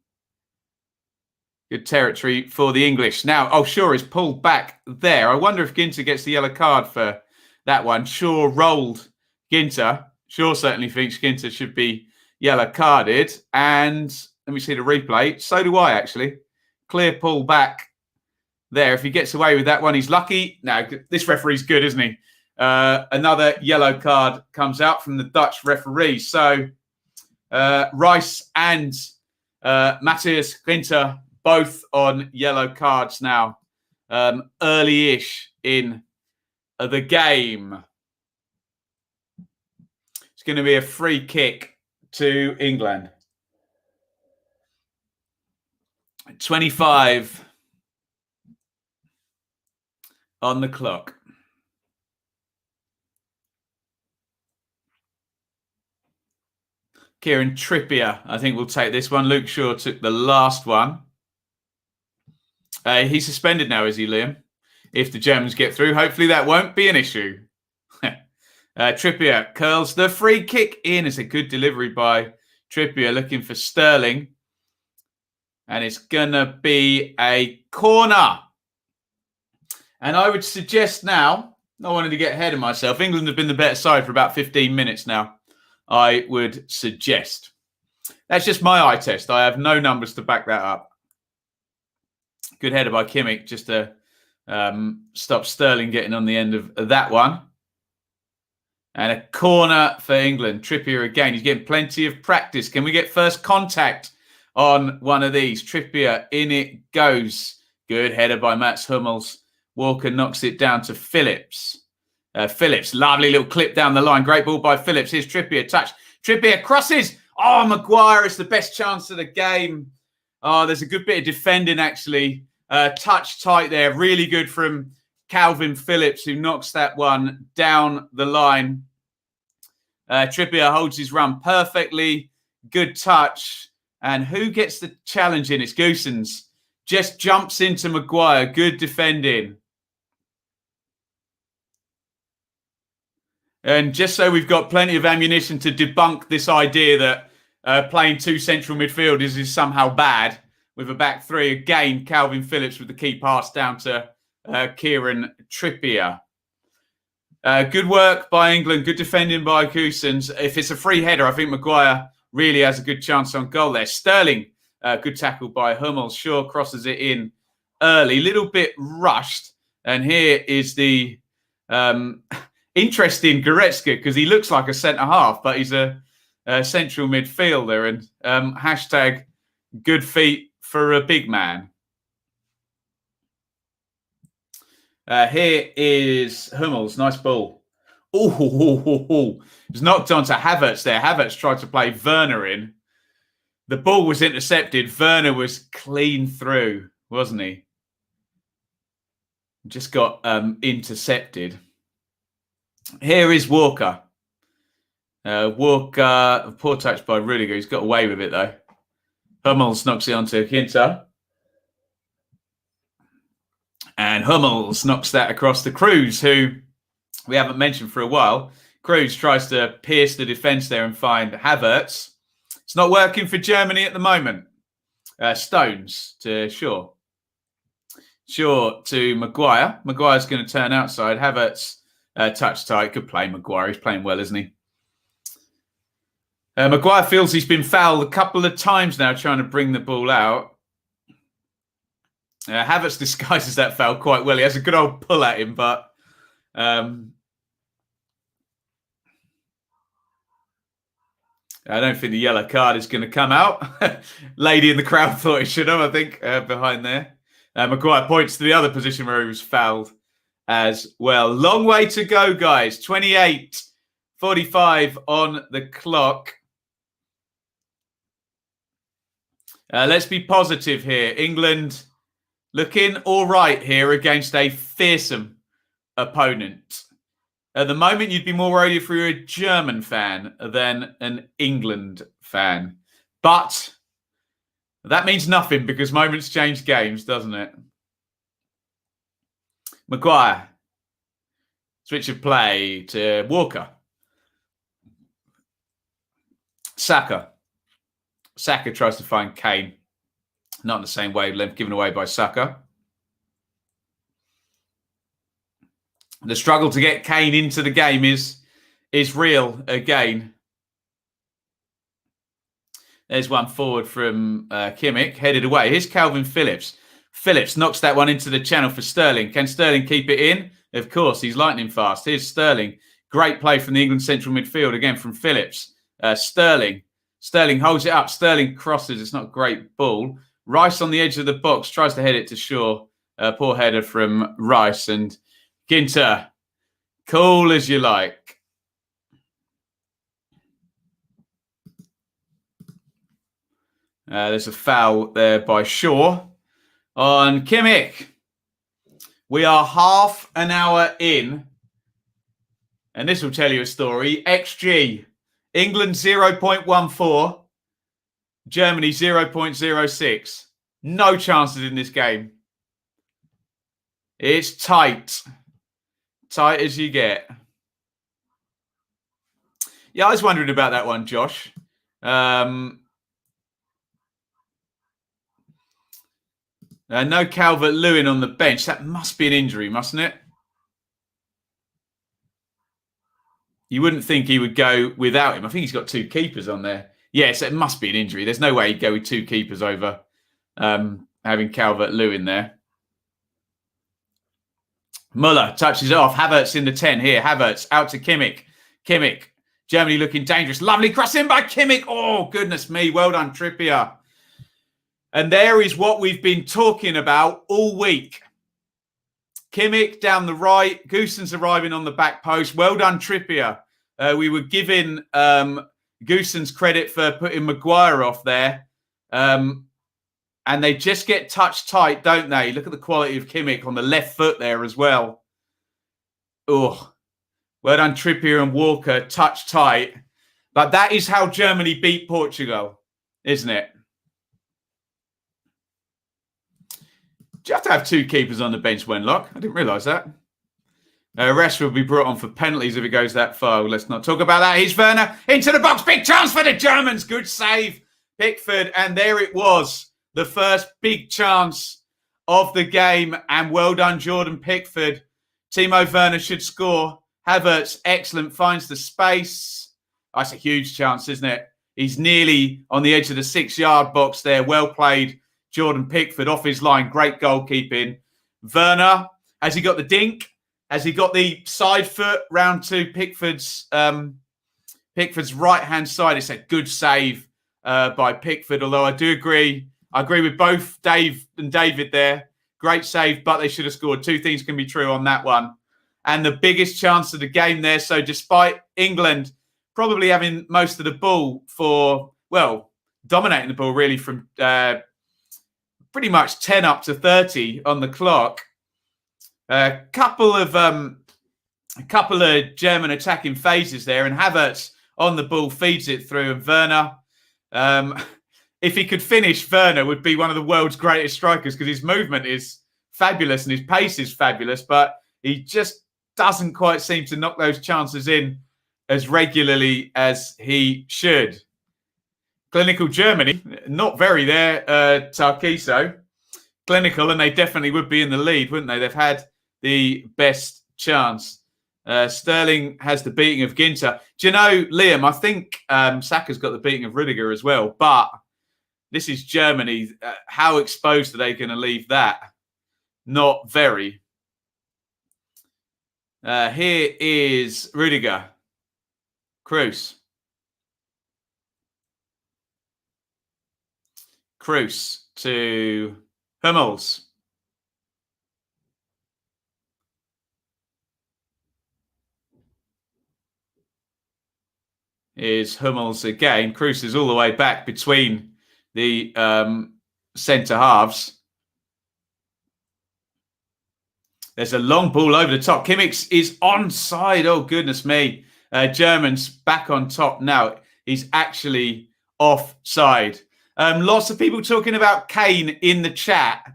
Good territory for the English. Now, Shaw is pulled back there. I wonder if Ginter gets the yellow card for that one. Shaw rolled Ginter. Shaw certainly thinks Ginter should be yellow carded. And let me see the replay. So do I, actually. Clear pull back there. If he gets away with that one, he's lucky. Now, this referee's good, isn't he? Another yellow card comes out from the Dutch referee. So Rice and Matthias Ginter both on yellow cards now. Early-ish in the game. It's going to be a free kick to England. 25 on the clock. Kieran Trippier, I think, will take this one. Luke Shaw took the last one. He's suspended now, is he, Liam? If the Germans get through, hopefully that won't be an issue. Trippier curls the free kick in. It's a good delivery by Trippier, looking for Sterling. And it's going to be a corner. And I would suggest now, I wanted to get ahead of myself. England have been the better side for about 15 minutes now, I would suggest. That's just my eye test. I have no numbers to back that up. Good header by Kimmich just to stop Sterling getting on the end of that one. And a corner for England. Trippier again. He's getting plenty of practice. Can we get first contact on one of these? Trippier, in it goes. Good header by Mats Hummels. Walker knocks it down to Phillips. Phillips, lovely little clip down the line. Great ball by Phillips. Here's Trippier, touch. Trippier crosses. Oh, Maguire is the best chance of the game. Oh, there's a good bit of defending, actually. Touch tight there. Really good from Calvin Phillips, who knocks that one down the line. Trippier holds his run perfectly. Good touch. And who gets the challenge in? It's Goosens. Just jumps into Maguire. Good defending. And just so we've got plenty of ammunition to debunk this idea that playing two central midfielders is somehow bad with a back three, again, Calvin Phillips with the key pass down to Kieran Trippier. Good work by England. Good defending by Goosens. If it's a free header, I think Maguire really has a good chance on goal there. Sterling, good tackle by Hummels. Shaw crosses it in early. Little bit rushed. And here is the... interesting Goretzka, because he looks like a centre-half, but he's a central midfielder. And hashtag good feet for a big man. Here is Hummels. Nice ball. Oh, it's knocked onto Havertz there. Havertz tried to play Werner in. The ball was intercepted. Werner was clean through, wasn't he? Just got intercepted. Here is Walker. Walker, poor touch by Ruddock. He's got away with it, though. Hummels knocks it onto Quinta. And Hummels knocks that across to Cruz, who we haven't mentioned for a while. Cruz tries to pierce the defence there and find Havertz. It's not working for Germany at the moment. Stones to Shaw. Shaw to Maguire. Maguire's going to turn outside. Havertz... touch tight. Good play, Maguire. He's playing well, isn't he? Maguire feels he's been fouled a couple of times now trying to bring the ball out. Havertz disguises that foul quite well. He has a good old pull at him, but I don't think the yellow card is going to come out. Lady in the crowd thought it should have, I think, behind there. Maguire points to the other position where he was fouled as well. Long way to go, guys. 28:45 on the clock. Let's be positive here. England looking all right here against a fearsome opponent. At the moment, you'd be more worried if you were a German fan than an England fan. But that means nothing because moments change games, doesn't it? Maguire. Switch of play to Walker. Saka. Saka tries to find Kane. Not in the same wavelength, given away by Saka. The struggle to get Kane into the game is real again. There's one forward from Kimmich, headed away. Here's Calvin Phillips. Phillips knocks that one into the channel for Sterling. Can Sterling keep it in? Of course, he's lightning fast. Here's Sterling. Great play from the England central midfield, again from Phillips. Sterling. Sterling holds it up. Sterling crosses. It's not a great ball. Rice on the edge of the box. Tries to head it to Shaw. Poor header from Rice. And Ginter. Cool as you like. There's a foul there by Shaw on Kimmich. We are half an hour in. And this will tell you a story. XG. England 0.14. Germany 0.06. No chances in this game. It's tight. Tight as you get. Yeah, I was wondering about that one, Josh. No Calvert-Lewin on the bench. That must be an injury, mustn't it? You wouldn't think he would go without him. I think he's got two keepers on there. Yes, it must be an injury. There's no way he'd go with two keepers over having Calvert-Lewin there. Muller touches it off. Havertz in the 10 here. Havertz out to Kimmich. Kimmich. Germany looking dangerous. Lovely cross in by Kimmich. Oh, goodness me. Well done, Trippier. And there is what we've been talking about all week. Kimmich down the right. Goosen's arriving on the back post. Well done, Trippier. We were giving Goosen's credit for putting Maguire off there. And they just get touched tight, don't they? Look at the quality of Kimmich on the left foot there as well. Oh, well done, Trippier and Walker, touch tight. But that is how Germany beat Portugal, isn't it? Do you have to have two keepers on the bench, Wenlock? I didn't realise that. Rashford will be brought on for penalties if it goes that far. Well, let's not talk about that. Here's Werner into the box. Big chance for the Germans. Good save, Pickford. And there it was. The first big chance of the game. And well done, Jordan Pickford. Timo Werner should score. Havertz, excellent, finds the space. That's a huge chance, isn't it? He's nearly on the edge of the 6-yard box there. Well played, Jordan Pickford, off his line. Great goalkeeping. Werner, has he got the dink? Has he got the side foot round to Pickford's right-hand side? It's a good save by Pickford, although I do agree. I agree with both Dave and David there. Great save, but they should have scored. Two things can be true on that one. And the biggest chance of the game there. So despite England probably having most of the ball for, well, dominating the ball really from pretty much 10 up to 30 on the clock, a couple of German attacking phases there, and Havertz on the ball feeds it through, and Werner, if he could finish, Werner would be one of the world's greatest strikers because his movement is fabulous and his pace is fabulous, but he just doesn't quite seem to knock those chances in as regularly as he should. Clinical Germany, not very there, Tarkiso. Clinical, and they definitely would be in the lead, wouldn't they? They've had the best chance. Sterling has the beating of Ginter. Do you know, Liam, I think Saka's got the beating of Rudiger as well, but this is Germany. How exposed are they going to leave that? Not very. Here is Rudiger. Kroos to Hummels. Is Hummels again. Kroos is all the way back between the centre halves. There's a long ball over the top. Kimmich is onside. Oh, goodness me. Germans back on top now. He's actually offside. Lots of people talking about Kane in the chat.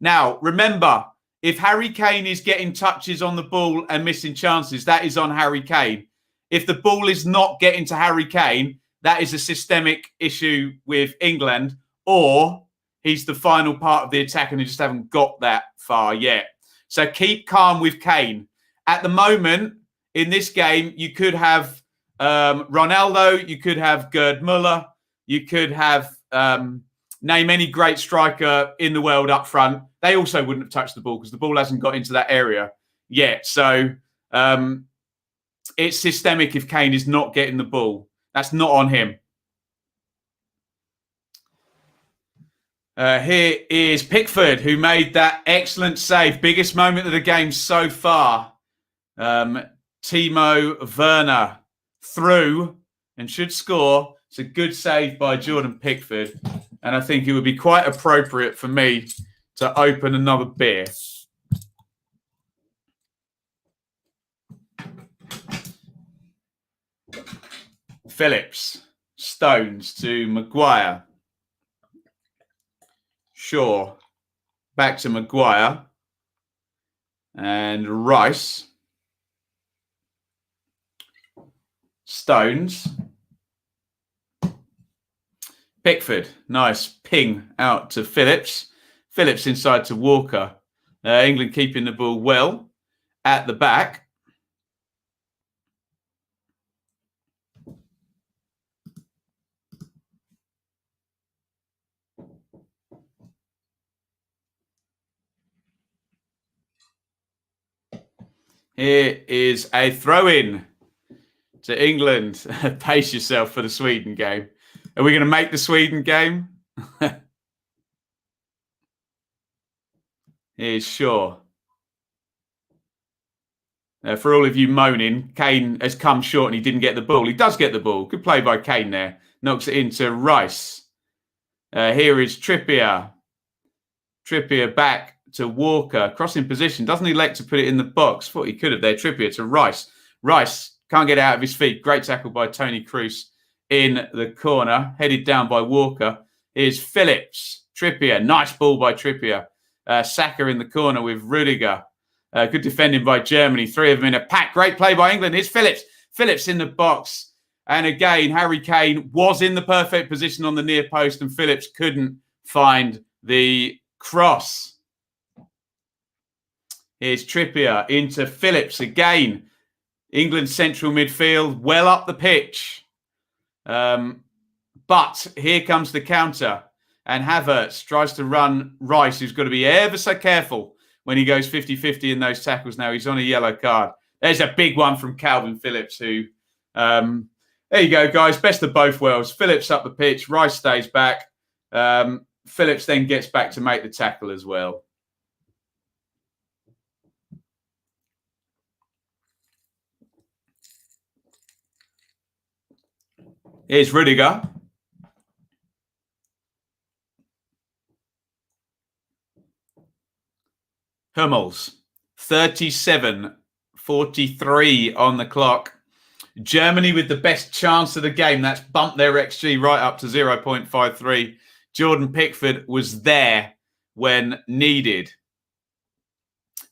Now, remember, if Harry Kane is getting touches on the ball and missing chances, that is on Harry Kane. If the ball is not getting to Harry Kane, that is a systemic issue with England, or he's the final part of the attack and they just haven't got that far yet. So keep calm with Kane. At the moment, in this game, you could have Ronaldo, you could have Gerd Müller, you could have name any great striker in the world up front. They also wouldn't have touched the ball because the ball hasn't got into that area yet. So it's systemic if Kane is not getting the ball. That's not on him. Here is Pickford, who made that excellent save. Biggest moment of the game so far. Timo Werner through and should score. It's a good save by Jordan Pickford. And I think it would be quite appropriate for me to open another beer. Phillips, Stones to Maguire. Shaw, back to Maguire. And Rice. Stones. Pickford, nice ping out to Phillips. Phillips inside to Walker. England keeping the ball well at the back. Here is a throw-in to England. Pace yourself for the Sweden game. Are we going to make the Sweden game? Here's Shaw. For all of you moaning, Kane has come short and he didn't get the ball. He does get the ball. Good play by Kane there. Knocks it into Rice. Here is Trippier. Trippier back to Walker. Crossing position. Doesn't elect to put it in the box. Thought he could have there. Trippier to Rice. Rice can't get out of his feet. Great tackle by Tony Cruz in the corner. Headed down by Walker. Here's Phillips. Trippier. Nice ball by Trippier. Saka in the corner with Rudiger. Good defending by Germany. 3 of them in a pack. Great play by England. Here's Phillips. Phillips in the box. And again, Harry Kane was in the perfect position on the near post and Phillips couldn't find the cross. Here's Trippier into Phillips again. England central midfield, well up the pitch. But here comes the counter. And Havertz tries to run Rice, who's got to be ever so careful when he goes 50-50 in those tackles now. He's on a yellow card. There's a big one from Calvin Phillips, who... there you go, guys. Best of both worlds. Phillips up the pitch. Rice stays back. Phillips then gets back to make the tackle as well. Here's Rudiger. Hummels. 37-43 on the clock. Germany with the best chance of the game. That's bumped their XG right up to 0.53. Jordan Pickford was there when needed.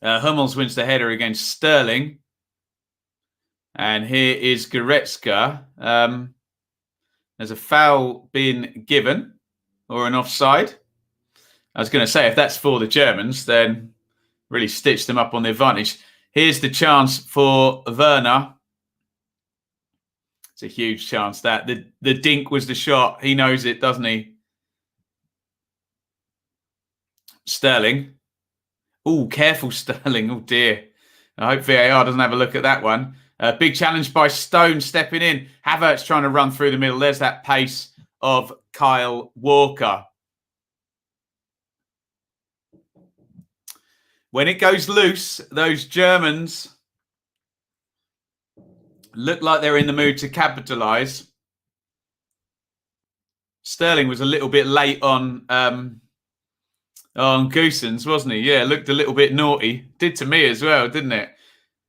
Hummels wins the header against Sterling. And here is Goretzka. There's a foul being given or an offside. I was going to say, if that's for the Germans, then really stitch them up on the advantage. Here's the chance for Werner. It's a huge chance that. The dink was the shot. He knows it, doesn't he? Sterling. Oh, careful, Sterling. Oh, dear. I hope VAR doesn't have a look at that one. Big challenge by Stone stepping in. Havertz trying to run through the middle. There's that pace of Kyle Walker. When it goes loose, those Germans look like they're in the mood to capitalise. Sterling was a little bit late on Goossens, wasn't he? Yeah, looked a little bit naughty. Did to me as well, didn't it?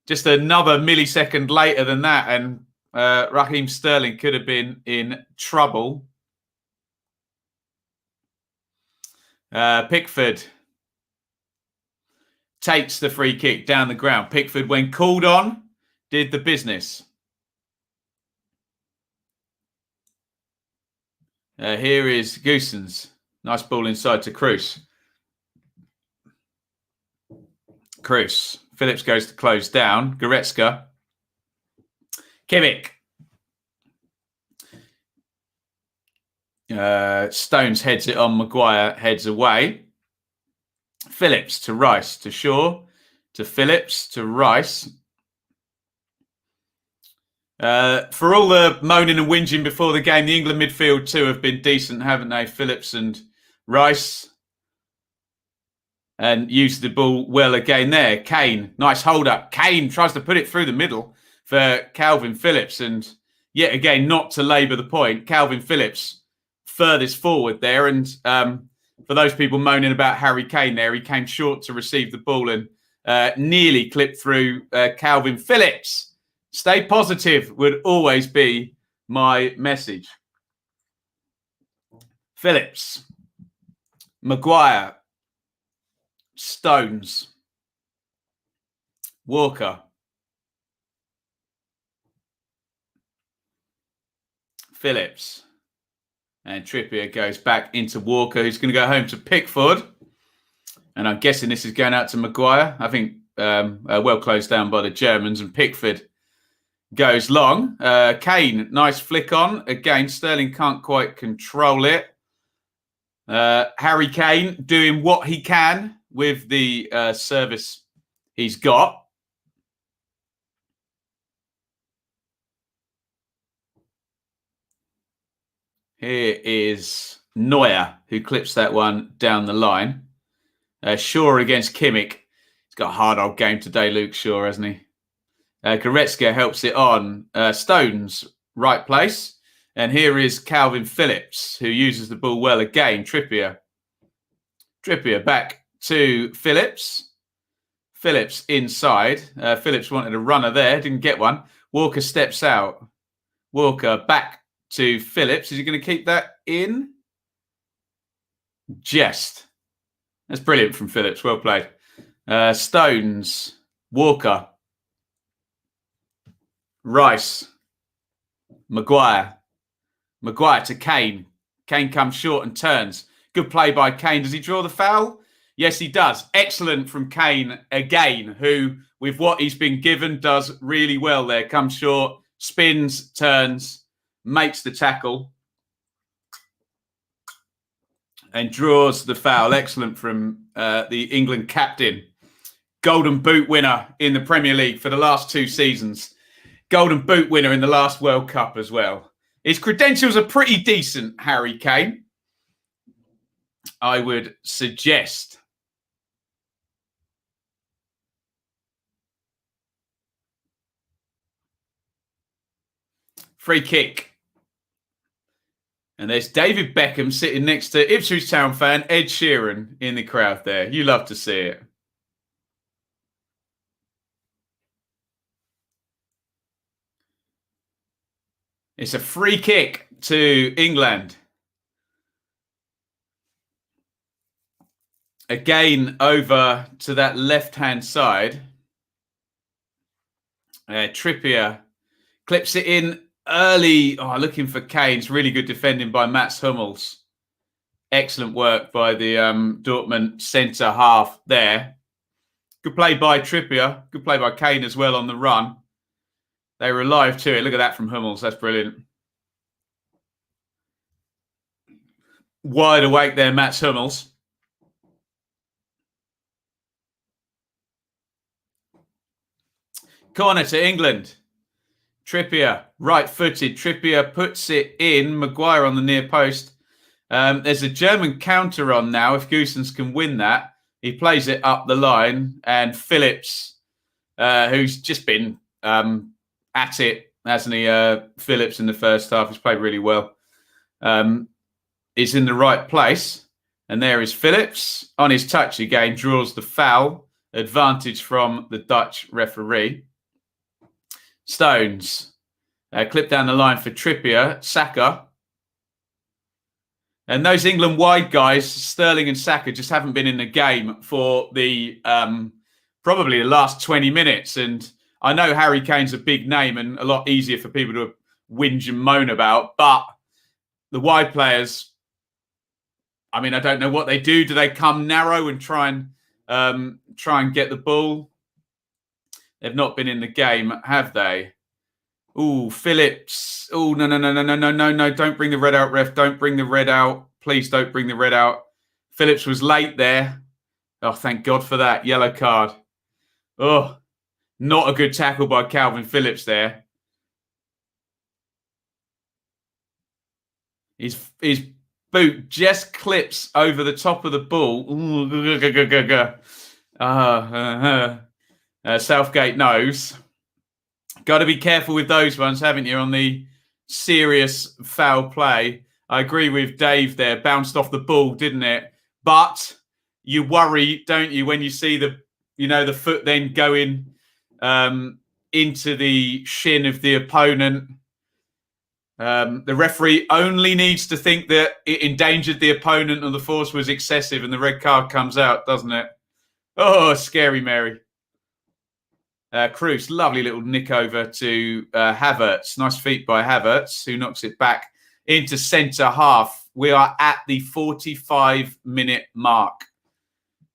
Just another millisecond later than that, and Raheem Sterling could have been in trouble. Pickford takes the free kick down the ground. Pickford, when called on, did the business. Here is Goossens. Nice ball inside to Cruz. Cruz. Phillips goes to close down. Goretzka. Kimmich. Stones heads it on. Maguire heads away. Phillips to Rice to Shaw. To Phillips to Rice. For all the moaning and whinging before the game, the England midfield too have been decent, haven't they? Phillips and Rice. And used the ball well again there. Kane, nice hold up. Kane tries to put it through the middle for Calvin Phillips. And yet again, not to labour the point, Calvin Phillips furthest forward there. And for those people moaning about Harry Kane there, he came short to receive the ball and nearly clipped through Calvin Phillips. Stay positive would always be my message. Phillips, Maguire, Stones, Walker, Phillips, and Trippier goes back into Walker, who's going to go home to Pickford. And I'm guessing this is going out to Maguire. I think well closed down by the Germans, and Pickford goes long. Kane, nice flick on. Again, Sterling can't quite control it. Harry Kane doing what he can with the service he's got. Here is Neuer, who clips that one down the line. Shaw against Kimmich. He's got a hard old game today, Luke Shaw, hasn't he? Goretzka helps it on. Stones, right place. And here is Calvin Phillips, who uses the ball well again. Trippier back to Phillips. Phillips inside. Phillips wanted a runner there, didn't get one. Walker steps out. Walker back to Phillips. Is he going to keep that in? Jest. That's brilliant from Phillips. Well played. Stones. Walker. Rice. Maguire to Kane. Kane comes short and turns. Good play by Kane. Does he draw the foul? Yes, he does. Excellent from Kane again, who, with what he's been given, does really well there. Comes short, spins, turns, makes the tackle, and draws the foul. Excellent from the England captain. Golden Boot winner in the Premier League for the last 2 seasons. Golden Boot winner in the last World Cup as well. His credentials are pretty decent, Harry Kane, I would suggest. Free kick. And there's David Beckham sitting next to Ipswich Town fan Ed Sheeran in the crowd there. You love to see it. It's a free kick to England. Again, over to that left-hand side. Trippier clips it in early. Looking for Kane's. Really good defending by Mats Hummels. Excellent work by the Dortmund centre half there. Good play by Trippier. Good play by Kane as well on the run. They were alive to it. Look at that from Hummels. That's brilliant. Wide awake there, Mats Hummels. Corner to England. Trippier, right-footed. Trippier puts it in. Maguire on the near post. There's a German counter on now. If Goossens can win that, he plays it up the line. And Phillips, who's just been at it, hasn't he? Phillips in the first half has played really well. Is in the right place. And there is Phillips. On his touch again, draws the foul. Advantage from the Dutch referee. Stones. Clip down the line for Trippier. Saka. And those England wide guys, Sterling and Saka, just haven't been in the game for the probably the last 20 minutes. And I know Harry Kane's a big name and a lot easier for people to whinge and moan about. But the wide players, I mean, I don't know what they do. Do they come narrow and try and get the ball? They've not been in the game, have they? Ooh, Phillips. Oh, no. Don't bring the red out, ref. Don't bring the red out. Please don't bring the red out. Phillips was late there. Oh, thank God for that. Yellow card. Oh, not a good tackle by Calvin Phillips there. His boot just clips over the top of the ball. Southgate knows. Got to be careful with those ones, haven't you, on the serious foul play. I agree with Dave there. Bounced off the ball, didn't it? But you worry, don't you, when you see the foot then going into the shin of the opponent. The referee only needs to think that it endangered the opponent and the force was excessive and the red card comes out, doesn't it? Oh, scary Mary. Kroos, lovely little nick over to Havertz. Nice feet by Havertz, who knocks it back into centre half. We are at the 45-minute mark.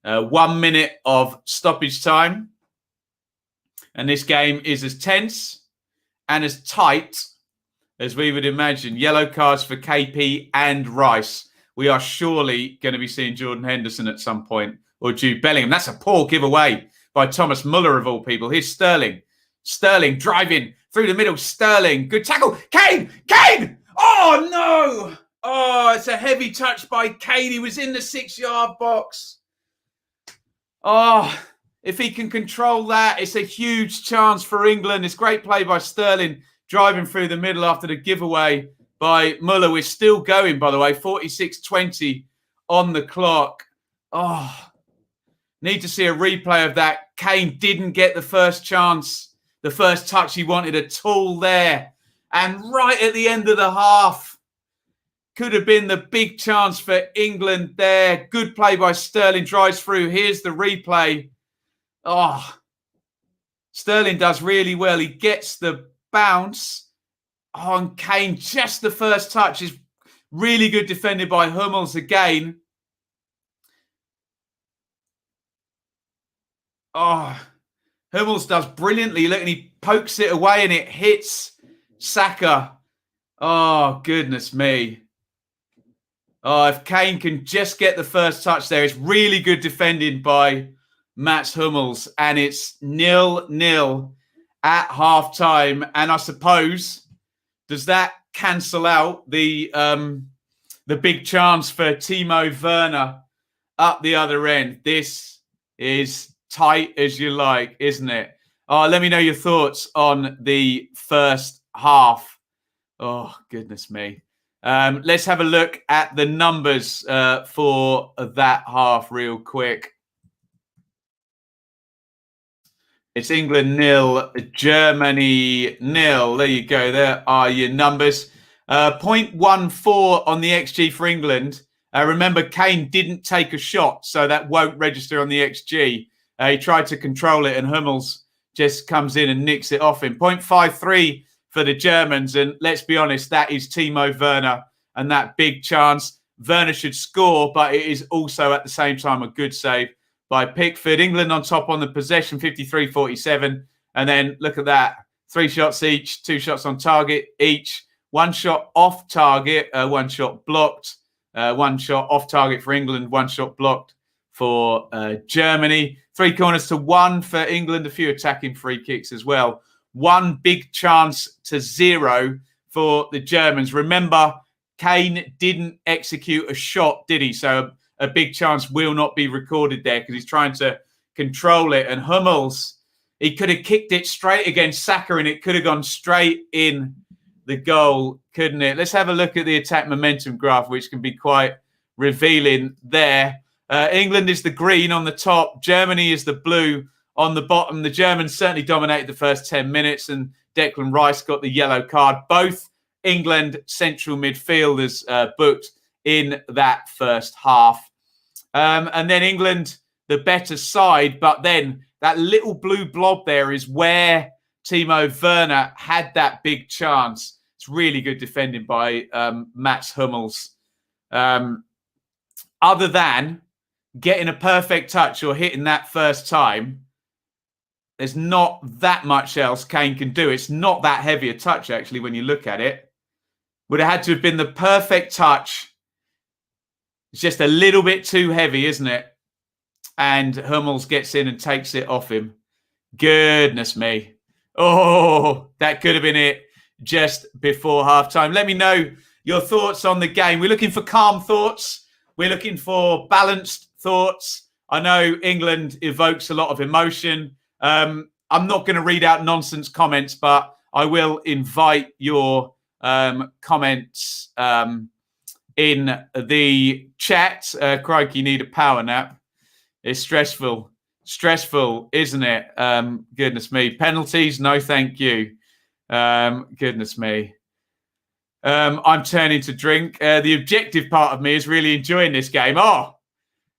1 minute of stoppage time. And this game is as tense and as tight as we would imagine. Yellow cards for KP and Rice. We are surely going to be seeing Jordan Henderson at some point, or Jude Bellingham. That's a poor giveaway by Thomas Muller, of all people. Here's Sterling. Sterling driving through the middle. Sterling, good tackle. Kane! Oh, no! Oh, it's a heavy touch by Kane. He was in the 6-yard box. Oh, If he can control that, it's a huge chance for England. It's great play by Sterling, driving through the middle after the giveaway by Muller. We're still going, by the way, 46-20 on the clock. Oh, need to see a replay of that. Kane didn't get the first chance, the first touch he wanted at all there. And right at the end of the half, could have been the big chance for England there. Good play by Sterling, drives through. Here's the replay. Oh, Sterling does really well. He gets the bounce. Oh, and Kane, just the first touch is really good defended by Hummels again. Oh, Hummels does brilliantly. Look, and he pokes it away and it hits Saka. Oh, goodness me. Oh, if Kane can just get the first touch there, it's really good defending by Mats Hummels. And it's 0-0 at half-time. And I suppose, does that cancel out the big chance for Timo Werner up the other end? This is tight as you like, isn't it? Oh, let me know your thoughts on the first half. Oh, goodness me. Let's have a look at the numbers for that half real quick. It's England 0, Germany 0. There you go. There are your numbers. 0.14 on the XG for England. Remember, Kane didn't take a shot, so that won't register on the XG. He tried to control it, and Hummels just comes in and nicks it off him. 0.53 for the Germans, and let's be honest, that is Timo Werner and that big chance. Werner should score, but it is also at the same time a good save by Pickford. England on top on the possession, 53-47. And then look at that. 3 shots each, 2 shots on target each. 1 shot off target, 1 shot blocked. 1 shot off target for England, 1 shot blocked for Germany. 3 corners to 1 for England, a few attacking free kicks as well. 1 big chance to 0 for the Germans. Remember, Kane didn't execute a shot, did he? So a big chance will not be recorded there because he's trying to control it. And Hummels, he could have kicked it straight against Saka and it could have gone straight in the goal, couldn't it? Let's have a look at the attack momentum graph, which can be quite revealing there. England is the green on the top. Germany is the blue on the bottom. The Germans certainly dominated the first 10 minutes and Declan Rice got the yellow card. Both England central midfielders booked in that first half. And then England, the better side, but then that little blue blob there is where Timo Werner had that big chance. It's really good defending by Mats Hummels. Other than getting a perfect touch or hitting that first time, there's not that much else Kane can do. It's not that heavy a touch, actually, when you look at it. Would have had to have been the perfect touch. It's just a little bit too heavy, isn't it? And Hummels gets in and takes it off him. Goodness me. Oh, that could have been it just before halftime. Let me know your thoughts on the game. We're looking for calm thoughts. We're looking for balanced thoughts. I know England evokes a lot of emotion. I'm not going to read out nonsense comments, but I will invite your comments in the chat. Crikey, need a power nap. It's stressful. Stressful, isn't it? Goodness me. Penalties? No, thank you. Goodness me. I'm turning to drink. The objective part of me is really enjoying this game. Oh,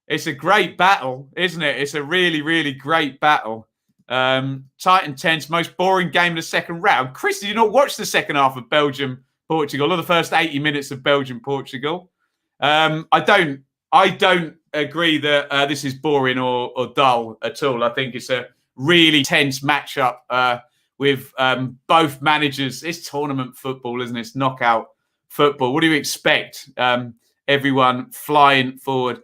it's a great battle, isn't it? It's a really, really great battle. Tight and tense, most boring game of the second round. Krissy, did you not watch the second half of Belgium-Portugal or the first 80 minutes of Belgium-Portugal? I don't agree that this is boring or dull at all. I think it's a really tense matchup with both managers. It's tournament football, isn't it? It's knockout football. What do you expect? Everyone flying forward.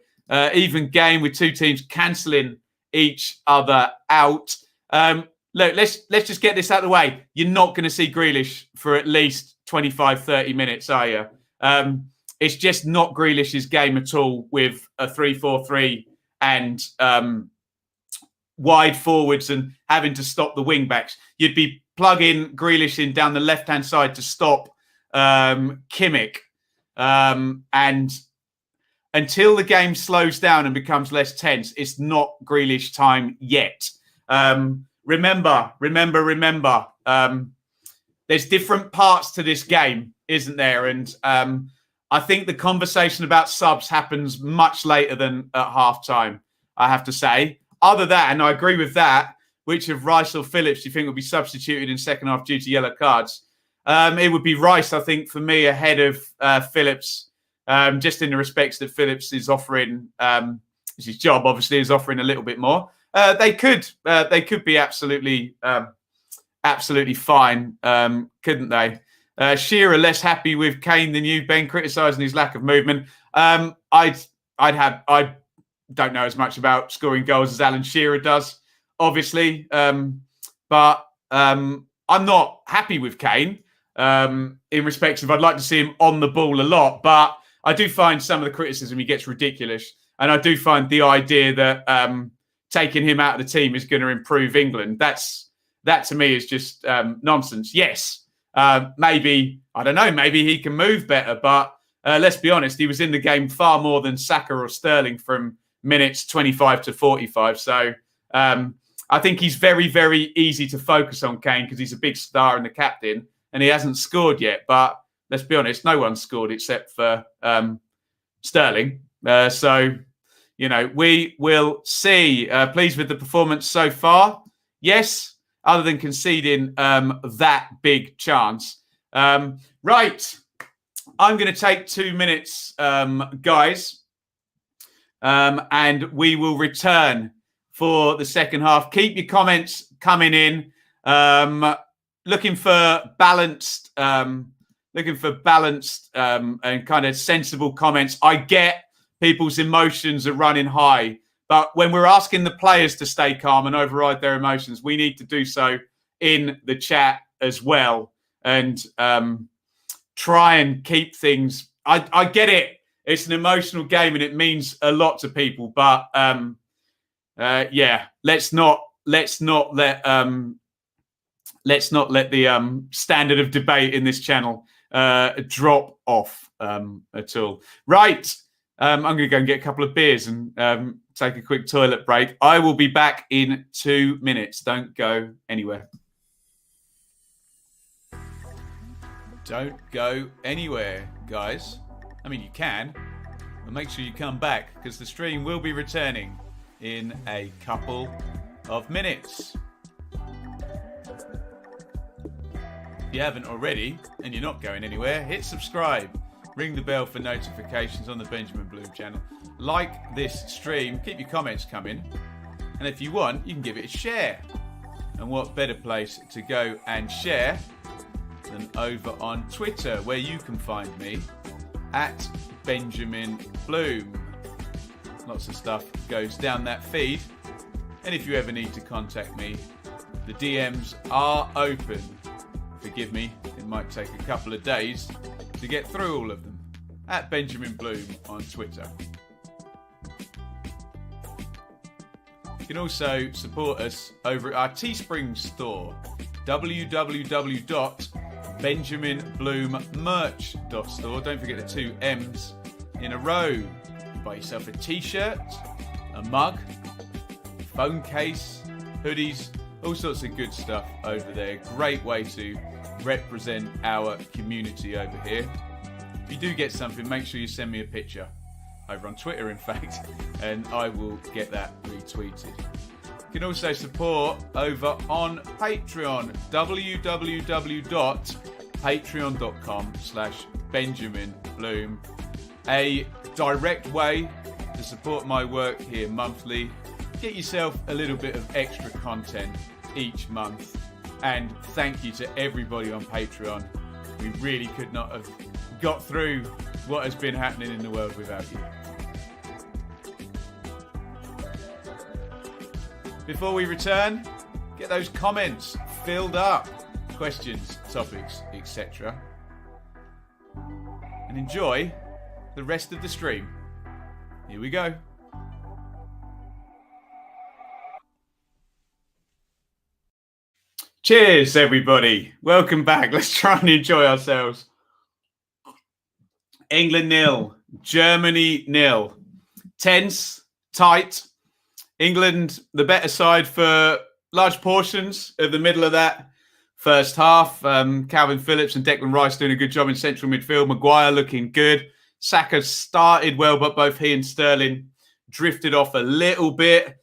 Even game with 2 teams cancelling each other out. Look, let's just get this out of the way. You're not going to see Grealish for at least 25, 30 minutes, are you? It's just not Grealish's game at all with a 3-4-3 and wide forwards and having to stop the wing backs. You'd be plugging Grealish in down the left-hand side to stop Kimmich. And until the game slows down and becomes less tense, it's not Grealish time yet. Remember. There's different parts to this game, isn't there? And I think the conversation about subs happens much later than at half-time, I have to say. Other than that, and I agree with that, which of Rice or Phillips do you think will be substituted in second half due to yellow cards? It would be Rice, I think, for me, ahead of Phillips, just in the respects that Phillips is offering, it's his job, obviously, is offering a little bit more. They could be absolutely fine, couldn't they? Shearer less happy with Kane than you, Ben, criticising his lack of movement. I don't know as much about scoring goals as Alan Shearer does, obviously, but I'm not happy with Kane in respects of I'd like to see him on the ball a lot, but I do find some of the criticism he gets ridiculous, and I do find the idea that taking him out of the team is going to improve England. That to me is just nonsense. Yes, maybe, I don't know, maybe he can move better, but let's be honest, he was in the game far more than Saka or Sterling from minutes 25 to 45. So I think he's very, very easy to focus on, Kane, because he's a big star and the captain, and he hasn't scored yet. But let's be honest, no one scored except for Sterling. So, you know, we will see. Pleased with the performance so far? Yes, other than conceding that big chance. Right, I'm going to take 2 minutes, guys. And we will return for the second half. Keep your comments coming in. Looking for balanced and kind of sensible comments. I get people's emotions are running high, but when we're asking the players to stay calm and override their emotions, we need to do so in the chat as well and try and keep things. I get it. It's an emotional game and it means a lot to people, but yeah, let's not let the standard of debate in this channel drop off at all. Right, I'm going to go and get a couple of beers and take a quick toilet break. I will be back in 2 minutes. Don't go anywhere. Don't go anywhere, guys. I mean, you can, but make sure you come back because the stream will be returning in a couple of minutes. If you haven't already and you're not going anywhere, hit subscribe, ring the bell for notifications on the Benjamin Bloom channel. Like this stream, keep your comments coming, and if you want, you can give it a share. And what better place to go and share than over on Twitter, where you can find me at Benjamin Bloom. Lots of stuff goes down that feed, and if you ever need to contact me, the DMs are open. Forgive me, it might take a couple of days to get through all of them. At Benjamin Bloom on Twitter. You can also support us over at our Teespring store, www.benjaminbloommerch.store. Don't forget the 2 M's in a row. Buy yourself a t-shirt, a mug, phone case, hoodies, all sorts of good stuff over there. Great way to represent our community over here. If you do get something, make sure you send me a picture over on Twitter, in fact, and I will get that retweeted. You can also support over on Patreon, www.patreon.com/BenjaminBloom. A direct way to support my work here monthly. Get yourself a little bit of extra content each month. And thank you to everybody on Patreon. We really could not have got through what has been happening in the world without you. Before we return, get those comments filled up. Questions, topics, etc. And enjoy the rest of the stream. Here we go. Cheers, everybody. Welcome back. Let's try and enjoy ourselves. England 0, Germany 0. Tense, tight. England, the better side for large portions of the middle of that first half. Calvin Phillips and Declan Rice doing a good job in central midfield. Maguire looking good. Saka started well, but both he and Sterling drifted off a little bit.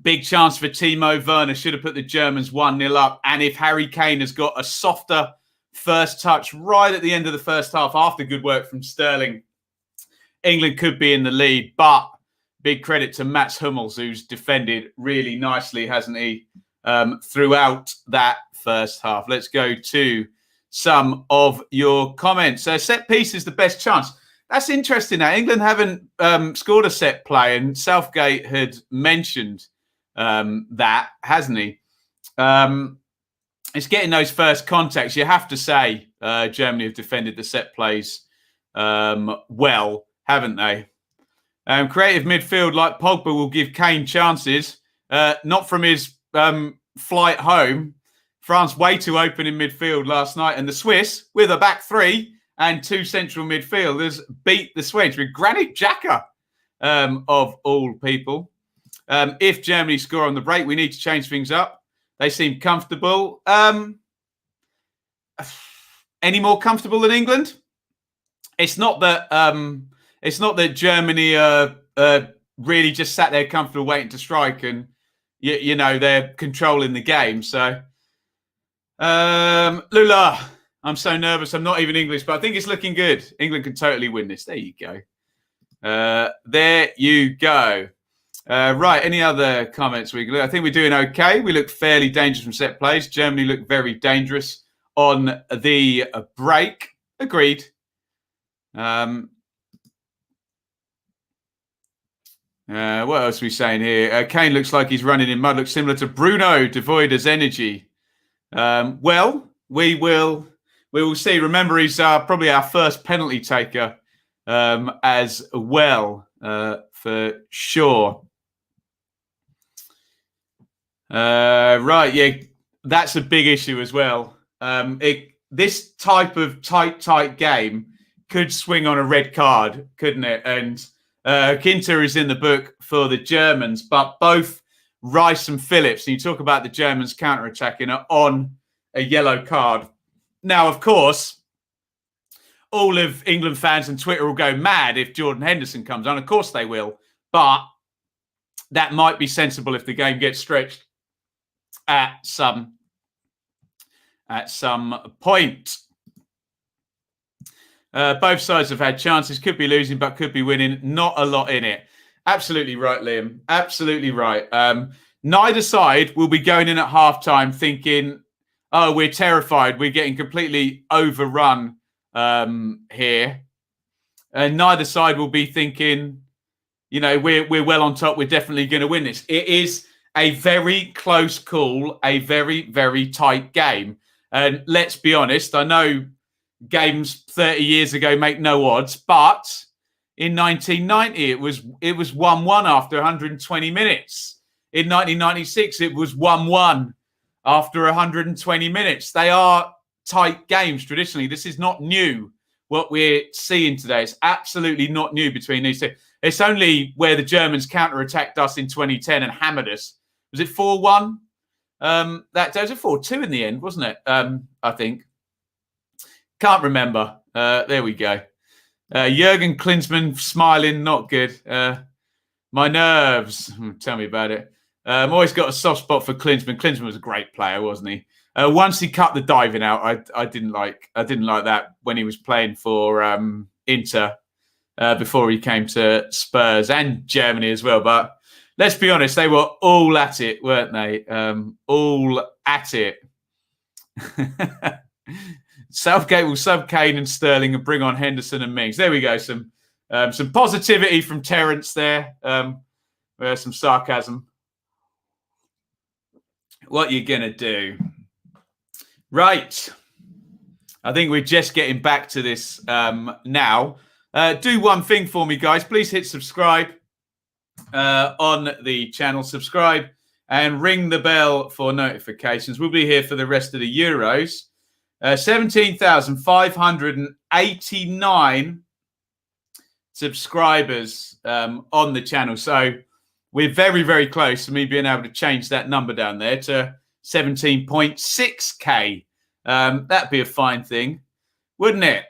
Big chance for Timo Werner. Should have put the Germans 1-0 up. And if Harry Kane has got a softer first touch right at the end of the first half after good work from Sterling, England could be in the lead. But big credit to Mats Hummels, who's defended really nicely, hasn't he, throughout that first half. Let's go to some of your comments. Set piece is the best chance. That's interesting now. England haven't scored a set play, and Southgate had mentioned that, hasn't he? It's getting those first contacts. You have to say Germany have defended the set plays well, haven't they? Creative midfield like Pogba will give Kane chances, not from his flight home. France way too open in midfield last night, and the Swiss, with a back three and two central midfielders, beat the Swedes with Granit Xhaka, of all people. If Germany score on the break, we need to change things up. They seem comfortable. Any more comfortable than England? It's not that Germany really just sat there comfortable waiting to strike, and you know they're controlling the game. So, Lula, I'm so nervous. I'm not even English, but I think it's looking good. England can totally win this. There you go. There you go. Right. Any other comments? I think we're doing okay. We look fairly dangerous from set plays. Germany looked very dangerous on the break. Agreed. What else are we saying here? Kane looks like he's running in mud. Looks similar to Bruno, devoid as energy. Well, we will see. Remember, he's probably our first penalty taker as well, for sure. Right, yeah, that's a big issue as well. This type of tight game could swing on a red card, couldn't it? And Ginter is in the book for the Germans, but both Rice and Phillips, and you talk about the Germans counter-attacking, are on a yellow card. Now, of course, all of England fans and Twitter will go mad if Jordan Henderson comes on. Of course they will. But that might be sensible if the game gets stretched at some point. Both sides have had chances. Could be losing, but could be winning. Not a lot in it. Absolutely right, Liam. Absolutely right. Neither side will be going in at halftime thinking, oh, we're terrified. We're getting completely overrun here. And neither side will be thinking, you know, we're well on top. We're definitely going to win this. It is a very close call, a very, very tight game. And let's be honest, I know games 30 years ago make no odds, but in 1990, it was 1-1 after 120 minutes. In 1996, it was 1-1 after 120 minutes. They are tight games traditionally. This is not new, what we're seeing today. It's absolutely not new between these two. It's only where the Germans counter-attacked us in 2010 and hammered us. Was it 4-1? That was a 4-2 in the end, wasn't it? I think. Can't remember. There we go. Jurgen Klinsmann smiling, not good. My nerves. Tell me about it. I've always got a soft spot for Klinsmann. Klinsmann was a great player, wasn't he? Once he cut the diving out, I didn't like that when he was playing for Inter before he came to Spurs and Germany as well. But let's be honest, they were all at it, weren't they? All at it. Southgate will sub Kane and Sterling and bring on Henderson and Mings. There we go. Some positivity from Terence there. Some sarcasm. What you gonna do? Right. I think we're just getting back to this now. Do one thing for me, guys. Please hit subscribe on the channel. Subscribe and ring the bell for notifications. We'll be here for the rest of the Euros. 17,589 subscribers on the channel. So we're very, very close to me being able to change that number down there to 17.6K. That'd be a fine thing, wouldn't it?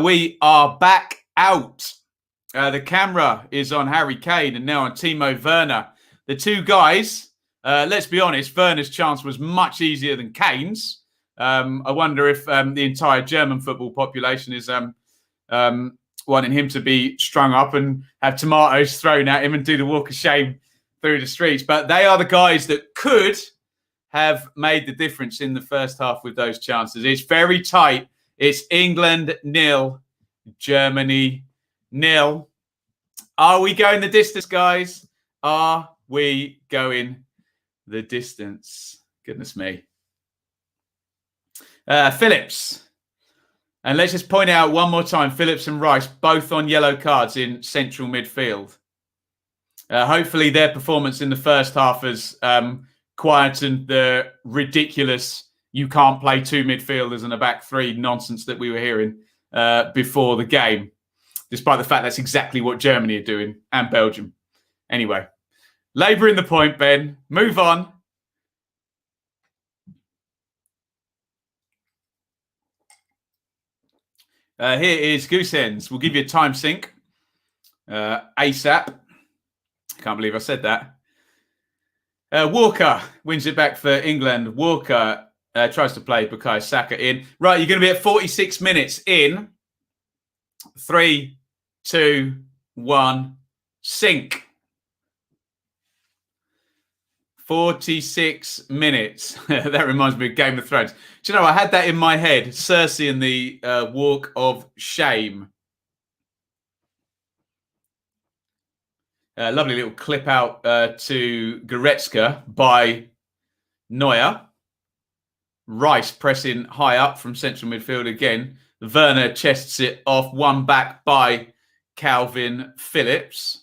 We are back out. The camera is on Harry Kane and now on Timo Werner. The two guys, let's be honest, Werner's chance was much easier than Kane's. I wonder if the entire German football population is wanting him to be strung up and have tomatoes thrown at him and do the walk of shame through the streets. But they are the guys that could have made the difference in the first half with those chances. It's very tight. It's England 0, Germany 0. Are we going the distance, guys? Are we going the distance? Goodness me. Phillips. And let's just point out one more time, Phillips and Rice, both on yellow cards in central midfield. Hopefully their performance in the first half has quietened the ridiculous, you can't play two midfielders and a back three nonsense that we were hearing before the game. Despite the fact that's exactly what Germany are doing and Belgium. Anyway, labouring the point, Ben. Move on. Here is Goose Ends. We'll give you a time sync. ASAP. Can't believe I said that. Walker wins it back for England. Walker tries to play Bukayo Saka in. Right, you're going to be at 46 minutes in. 3, 2, 1, sync. 46 minutes. That reminds me of Game of Thrones. Do you know, I had that in my head. Cersei and the Walk of Shame. Lovely little clip out to Goretzka by Neuer. Rice pressing high up from central midfield again. Werner chests it off, one back by Calvin Phillips.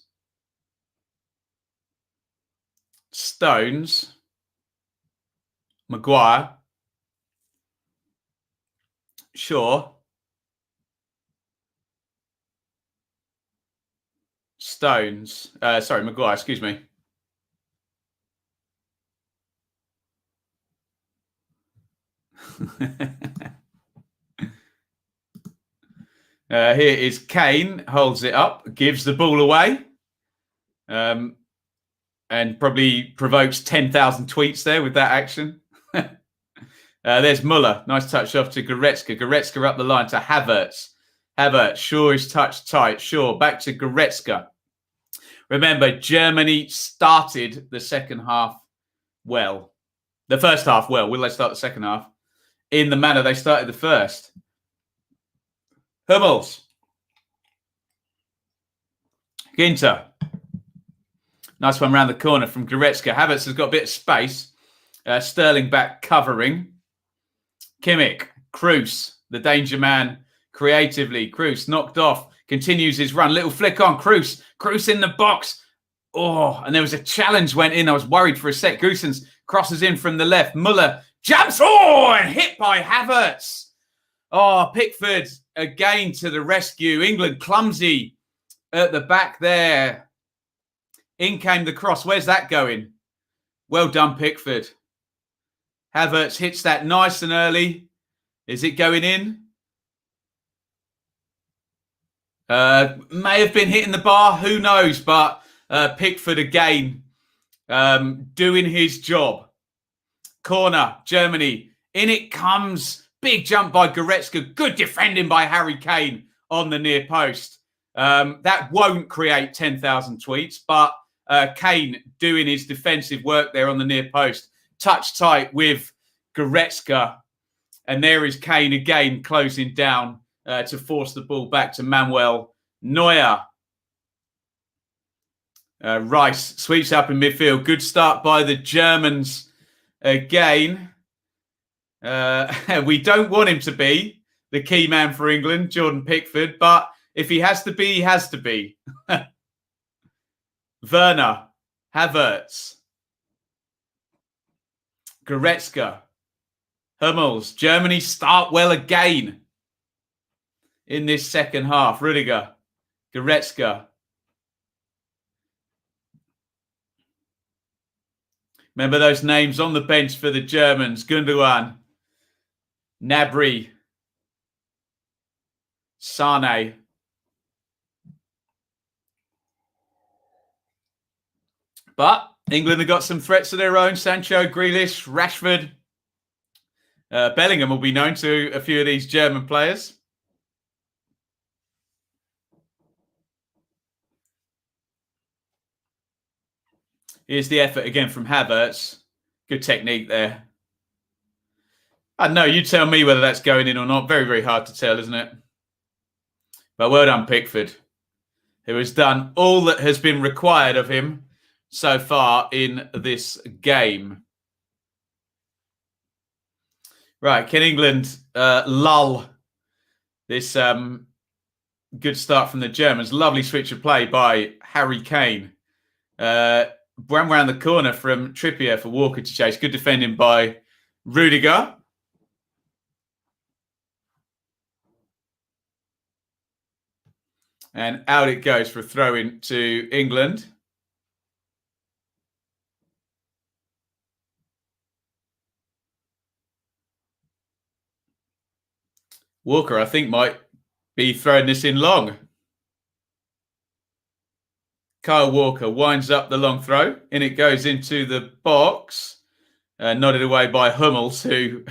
Stones. Maguire. Shaw. Stones. Sorry, Maguire, excuse me. Here is Kane, holds it up, gives the ball away. And probably provokes 10,000 tweets there with that action. There's Muller. Nice touch off to Goretzka. Goretzka up the line to Havertz. Havertz. Shaw is touched tight. Shaw back to Goretzka. Remember, Germany started the second half well. The first half well. Will they start the second half? In the manner they started the first. Hummels. Ginter. Nice one round the corner from Goretzka. Havertz has got a bit of space. Sterling back covering. Kimmich. Kroos, the danger man, creatively. Kroos knocked off. Continues his run. Little flick on. Kroos. Kroos in the box. Oh, and there was a challenge went in. I was worried for a sec. Goossens crosses in from the left. Muller jumps. Oh, and hit by Havertz. Oh, Pickford again to the rescue. England clumsy at the back there. In came the cross. Where's that going? Well done, Pickford. Havertz hits that nice and early. Is it going in? May have been hitting the bar. Who knows? But Pickford again doing his job. Corner, Germany. In it comes. Big jump by Goretzka. Good defending by Harry Kane on the near post. That won't create 10,000 tweets, but Kane doing his defensive work there on the near post. Touch tight with Goretzka. And there is Kane again closing down to force the ball back to Manuel Neuer. Rice sweeps up in midfield. Good start by the Germans again. We don't want him to be the key man for England, Jordan Pickford, but if he has to be, he has to be. Werner, Havertz. Goretzka. Hummels. Germany start well again in this second half. Rudiger. Goretzka. Remember those names on the bench for the Germans. Gundogan. Gnabry. Sane. But England have got some threats of their own. Sancho, Grealish, Rashford. Bellingham will be known to a few of these German players. Here's the effort again from Havertz. Good technique there. I don't know. You tell me whether that's going in or not. Very, very hard to tell, isn't it? But well done, Pickford, who has done all that has been required of him so far in this game. Right, can England lull this good start from the Germans? Lovely switch of play by Harry Kane. Ran round the corner from Trippier for Walker to chase. Good defending by Rudiger. And out it goes for a throw-in to England. Walker, I think, might be throwing this in long. Kyle Walker winds up the long throw. In it goes into the box. Nodded away by Hummels, who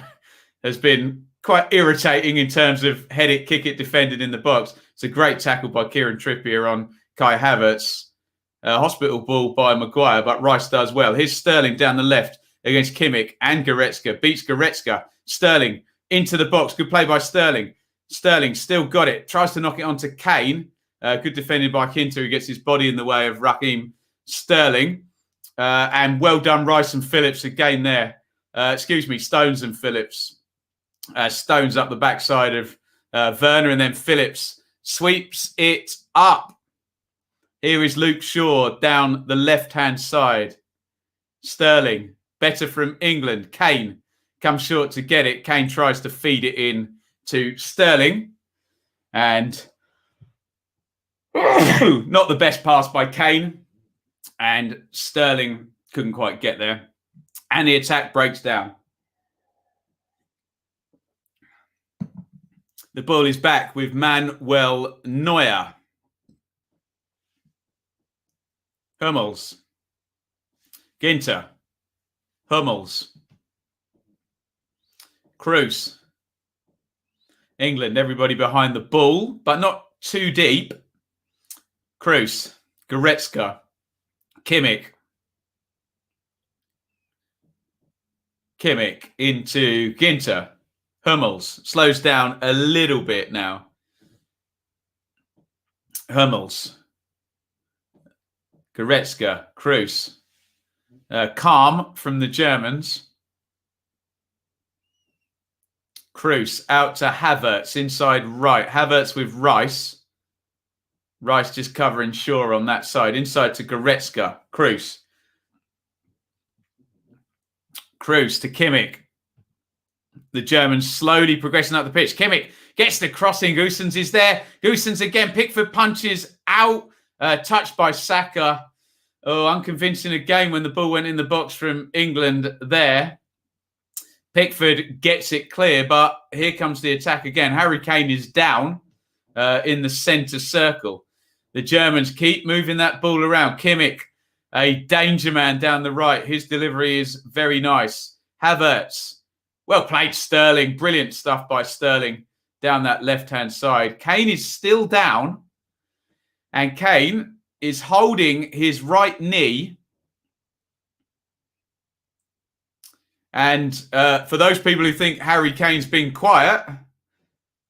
has been quite irritating in terms of head it, kick it, defended in the box. It's a great tackle by Kieran Trippier on Kai Havertz. Hospital ball by Maguire, but Rice does well. Here's Sterling down the left against Kimmich and Goretzka. Beats Goretzka. Sterling into the box. Good play by Sterling. Sterling still got it. Tries to knock it onto Kane. Good defending by Kinter, who gets his body in the way of Raheem Sterling. And well done, Rice and Phillips again there. Stones and Phillips. Stones up the backside of Werner, and then Phillips sweeps it up. Here is Luke Shaw down the left-hand side. Sterling, better from England. Kane comes short to get it. Kane tries to feed it in to Sterling. And not the best pass by Kane. And Sterling couldn't quite get there. And the attack breaks down. The ball is back with Manuel Neuer. Hummels. Ginter. Hummels. Kroos. England, everybody behind the ball, but not too deep. Kroos. Goretzka. Kimmich. Kimmich into Ginter. Hummels. Slows down a little bit now. Hummels. Goretzka. Kroos. Calm from the Germans. Kroos out to Havertz inside right. Havertz with Rice. Rice just covering Shaw on that side. Inside to Goretzka. Kroos. Kroos to Kimmich. The Germans slowly progressing up the pitch. Kimmich gets the crossing. Goossens is there. Goossens again. Pickford punches out. Touched by Saka. Oh, unconvincing again when the ball went in the box from England there. Pickford gets it clear, but here comes the attack again. Harry Kane is down in the centre circle. The Germans keep moving that ball around. Kimmich, a danger man down the right. His delivery is very nice. Havertz, well played Sterling. Brilliant stuff by Sterling down that left-hand side. Kane is still down, and Kane is holding his right knee. And for those people who think Harry Kane's been quiet,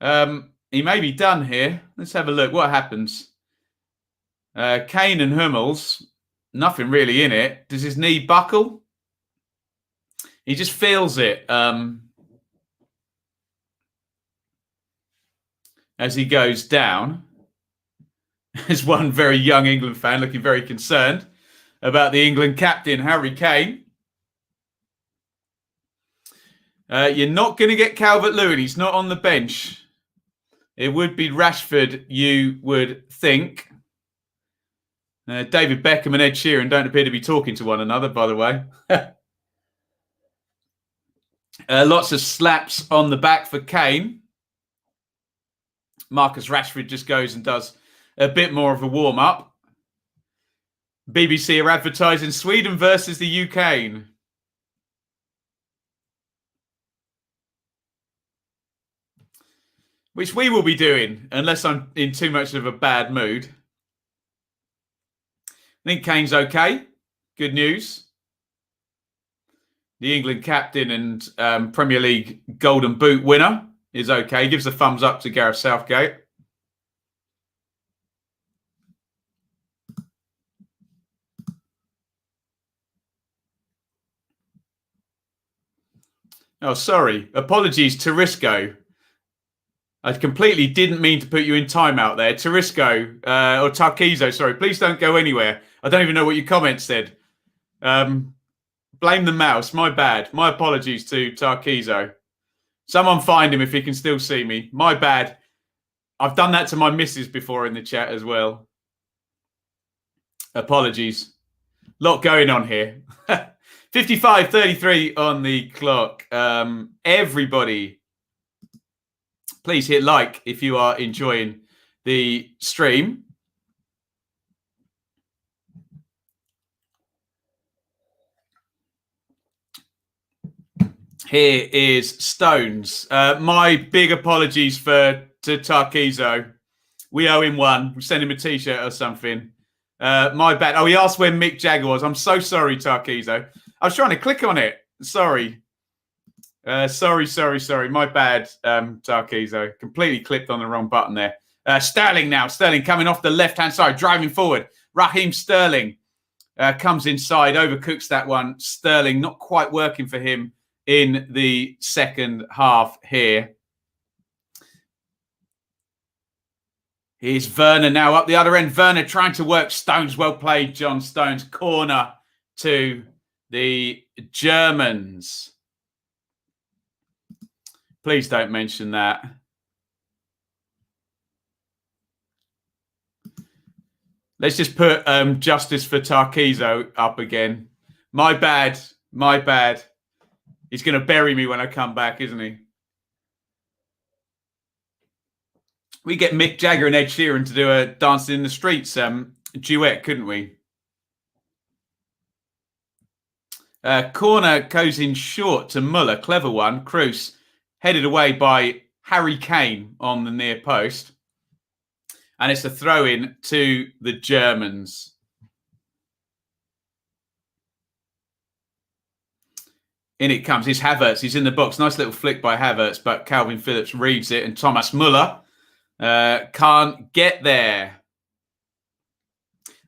he may be done here. Let's have a look. What happens? Kane and Hummels, nothing really in it. Does his knee buckle? He just feels it as he goes down. There's one very young England fan looking very concerned about the England captain, Harry Kane. You're not going to get Calvert-Lewin. He's not on the bench. It would be Rashford, you would think. David Beckham and Ed Sheeran don't appear to be talking to one another, by the way. Lots of slaps on the back for Kane. Marcus Rashford just goes and does a bit more of a warm-up. BBC are advertising Sweden versus the UK. Which we will be doing, unless I'm in too much of a bad mood. I think Kane's okay. Good news. The England captain and Premier League Golden Boot winner is okay. He gives a thumbs up to Gareth Southgate. Oh, sorry. Apologies, Tarisco. I completely didn't mean to put you in timeout there. Tarisco, or Tarkizo, sorry. Please don't go anywhere. I don't even know what your comment said. Blame the mouse. My bad. My apologies to Tarkizo. Someone find him if he can still see me. My bad. I've done that to my missus before in the chat as well. Apologies. Lot going on here. 55:33 on the clock. Everybody, please hit like if you are enjoying the stream. Here is Stones. My big apologies to Tarkizo. We owe him one. We'll send him a T-shirt or something. My bad. Oh, he asked where Mick Jagger was. I'm so sorry, Tarkizo. I was trying to click on it. Sorry. Sorry. My bad, Tarkizo. Completely clicked on the wrong button there. Sterling now. Sterling coming off the left-hand side, driving forward. Raheem Sterling comes inside, overcooks that one. Sterling not quite working for him in the second half here. Here's Werner now up the other end. Werner trying to work Stones. Well played, John Stones. Corner to the Germans. Please don't mention that. Let's just put Justice for Tarkizo up again. My bad. He's going to bury me when I come back, isn't he? We get Mick Jagger and Ed Sheeran to do a Dancing in the Streets duet, couldn't we? Corner goes in short to Muller. Clever one. Kroos headed away by Harry Kane on the near post. And it's a throw-in to the Germans. In it comes. Here's Havertz. He's in the box. Nice little flick by Havertz, but Calvin Phillips reads it. And Thomas Muller can't get there.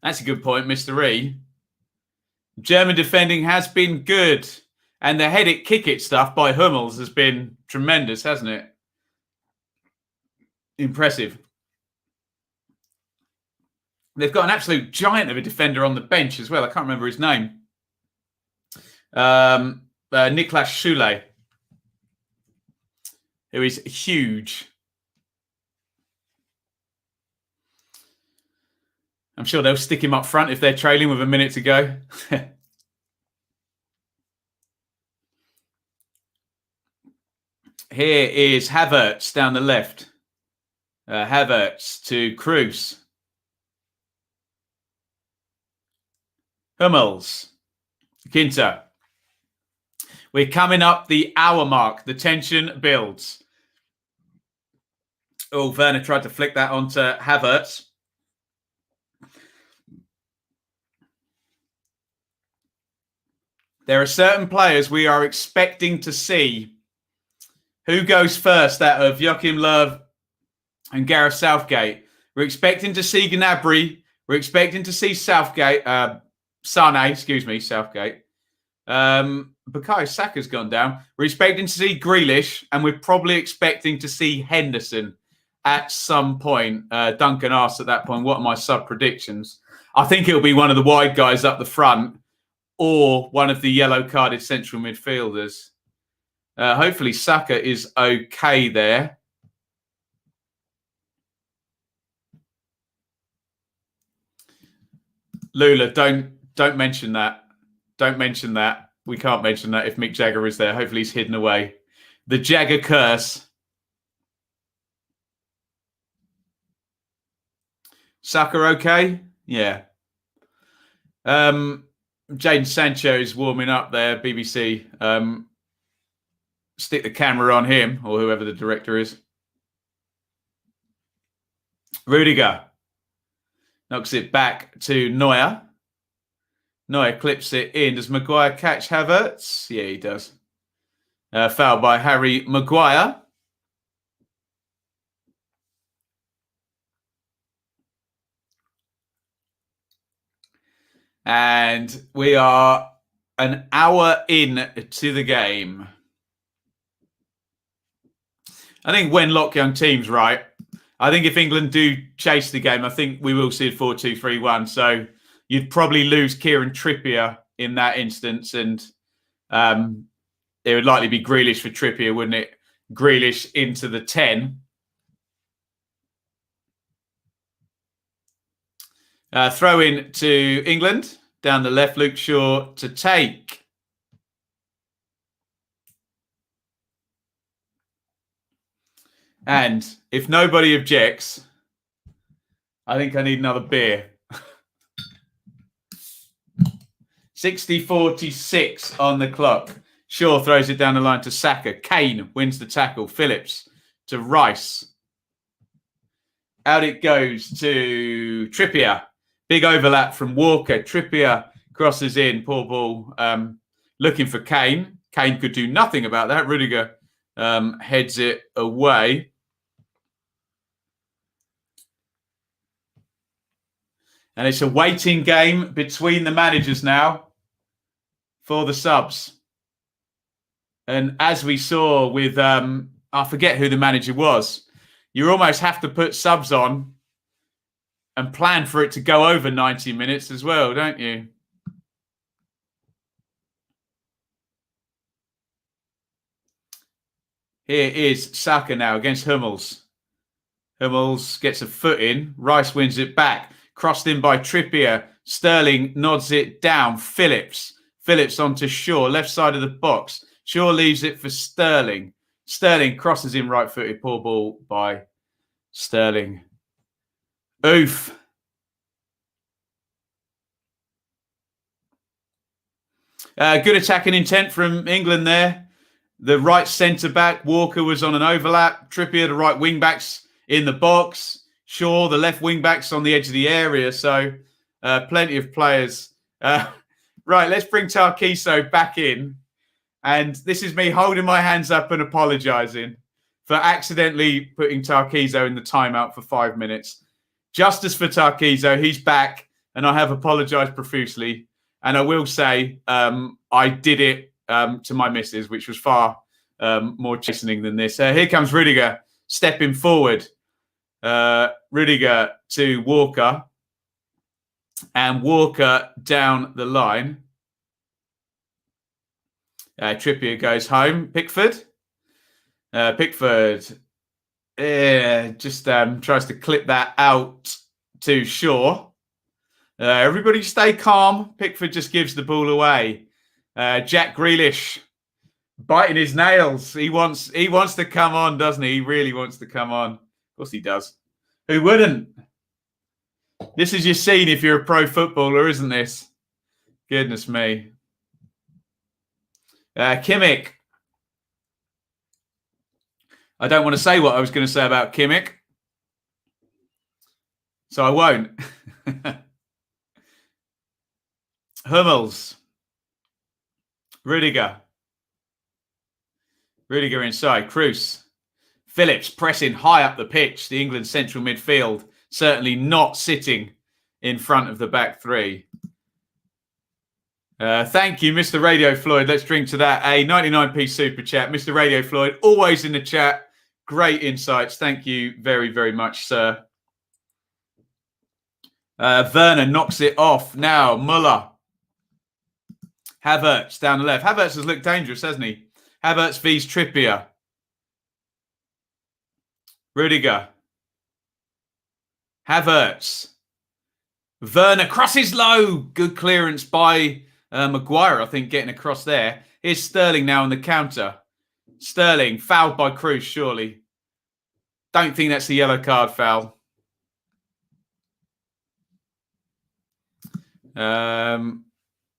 That's a good point, Mr. E. German defending has been good. And the head-it, kick-it stuff by Hummels has been tremendous, hasn't it? Impressive. They've got an absolute giant of a defender on the bench as well. I can't remember his name. Niklas Schule, who is huge. I'm sure they'll stick him up front if they're trailing with a minute to go. Here is Havertz down the left. Havertz to Kroos. Hummels. Ginter. We're coming up the hour mark. The tension builds. Oh, Werner tried to flick that onto Havertz. There are certain players we are expecting to see. Who goes first out of Joachim Löw and Gareth Southgate? We're expecting to see Gnabry. We're expecting to see Southgate. Southgate. Bukayo Saka's gone down. We're expecting to see Grealish, and we're probably expecting to see Henderson at some point. Duncan asked at that point, what are my sub-predictions? I think it'll be one of the wide guys up the front or one of the yellow-carded central midfielders. Hopefully Saka is okay there. Lula, don't mention that. Don't mention that. We can't mention that if Mick Jagger is there. Hopefully he's hidden away. The Jagger curse. Saka okay? Yeah. Jadon Sancho is warming up there, BBC. Stick the camera on him, or whoever the director is. Rudiger knocks it back to Neuer. Neuer clips it in. Does Maguire catch Havertz? Yeah, he does. Foul by Harry Maguire. And we are an hour in to the game. I think when Lock-Young team's right, I think if England do chase the game, I think we will see a 4-2-3-1. So you'd probably lose Kieran Trippier in that instance. And it would likely be Grealish for Trippier, wouldn't it? Grealish into the 10. Throw in to England. Down the left, Luke Shaw to take. And if nobody objects, I think I need another beer. 60-46 on the clock. Shaw throws it down the line to Saka. Kane wins the tackle. Phillips to Rice. Out it goes to Trippier. Big overlap from Walker. Trippier crosses in. Poor ball. Looking for Kane. Kane could do nothing about that. Rudiger heads it away. And it's a waiting game between the managers now for the subs. And as we saw with, I forget who the manager was, you almost have to put subs on and plan for it to go over 90 minutes as well, don't you? Here is Saka now against Hummels. Hummels gets a foot in. Rice wins it back. Crossed in by Trippier. Sterling nods it down. Phillips onto Shaw, left side of the box. Shaw leaves it for Sterling. Sterling crosses in right-footed. Poor ball by Sterling. Oof. Good attacking intent from England there. The right centre-back, Walker, was on an overlap. Trippier, the right wing-backs in the box. Shaw, the left wing-backs on the edge of the area. So plenty of players. Right, let's bring Tarkiso back in. And this is me holding my hands up and apologising for accidentally putting Tarkiso in the timeout for 5 minutes. Justice for Tarkiso. He's back, and I have apologised profusely. And I will say I did it to my missus, which was far more chastening than this. Here comes Rudiger stepping forward. Rudiger to Walker. And Walker down the line. Trippier goes home. Pickford. Pickford just tries to clip that out to Shaw. Everybody stay calm. Pickford just gives the ball away. Jack Grealish biting his nails. He wants to come on, doesn't he? He really wants to come on. Of course he does. Who wouldn't? This is your scene if you're a pro footballer, isn't this? Goodness me. Kimmich. I don't want to say what I was going to say about Kimmich, so I won't. Hummels. Rudiger inside. Kroos. Phillips pressing high up the pitch. The England central midfield certainly not sitting in front of the back three. Thank you, Mr. Radio Floyd. Let's drink to that. A 99p super chat. Mr. Radio Floyd, always in the chat. Great insights. Thank you very, very much, sir. Werner knocks it off. Now, Muller. Havertz down the left. Havertz has looked dangerous, hasn't he? Havertz vs Trippier. Rudiger. Havertz. Werner crosses low. Good clearance by Maguire, I think, getting across there. Here's Sterling now on the counter. Sterling, fouled by Cruz, surely. Don't think that's a yellow card foul.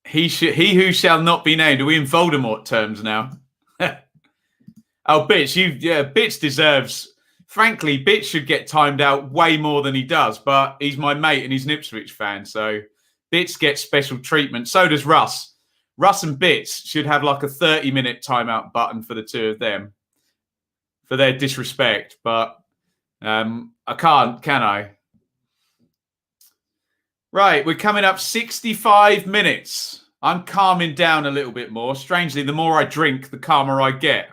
He who shall not be named. Are we in Voldemort terms now? Oh, Bitch, Bitch deserves... Frankly, Bitch should get timed out way more than he does, but he's my mate and he's an Ipswich fan, so Bitch gets special treatment. So does Russ. Russ and Bitch should have like a 30-minute timeout button for the two of them for their disrespect, but I can't, can I? Right, we're coming up 65 minutes. I'm calming down a little bit more. Strangely, the more I drink, the calmer I get.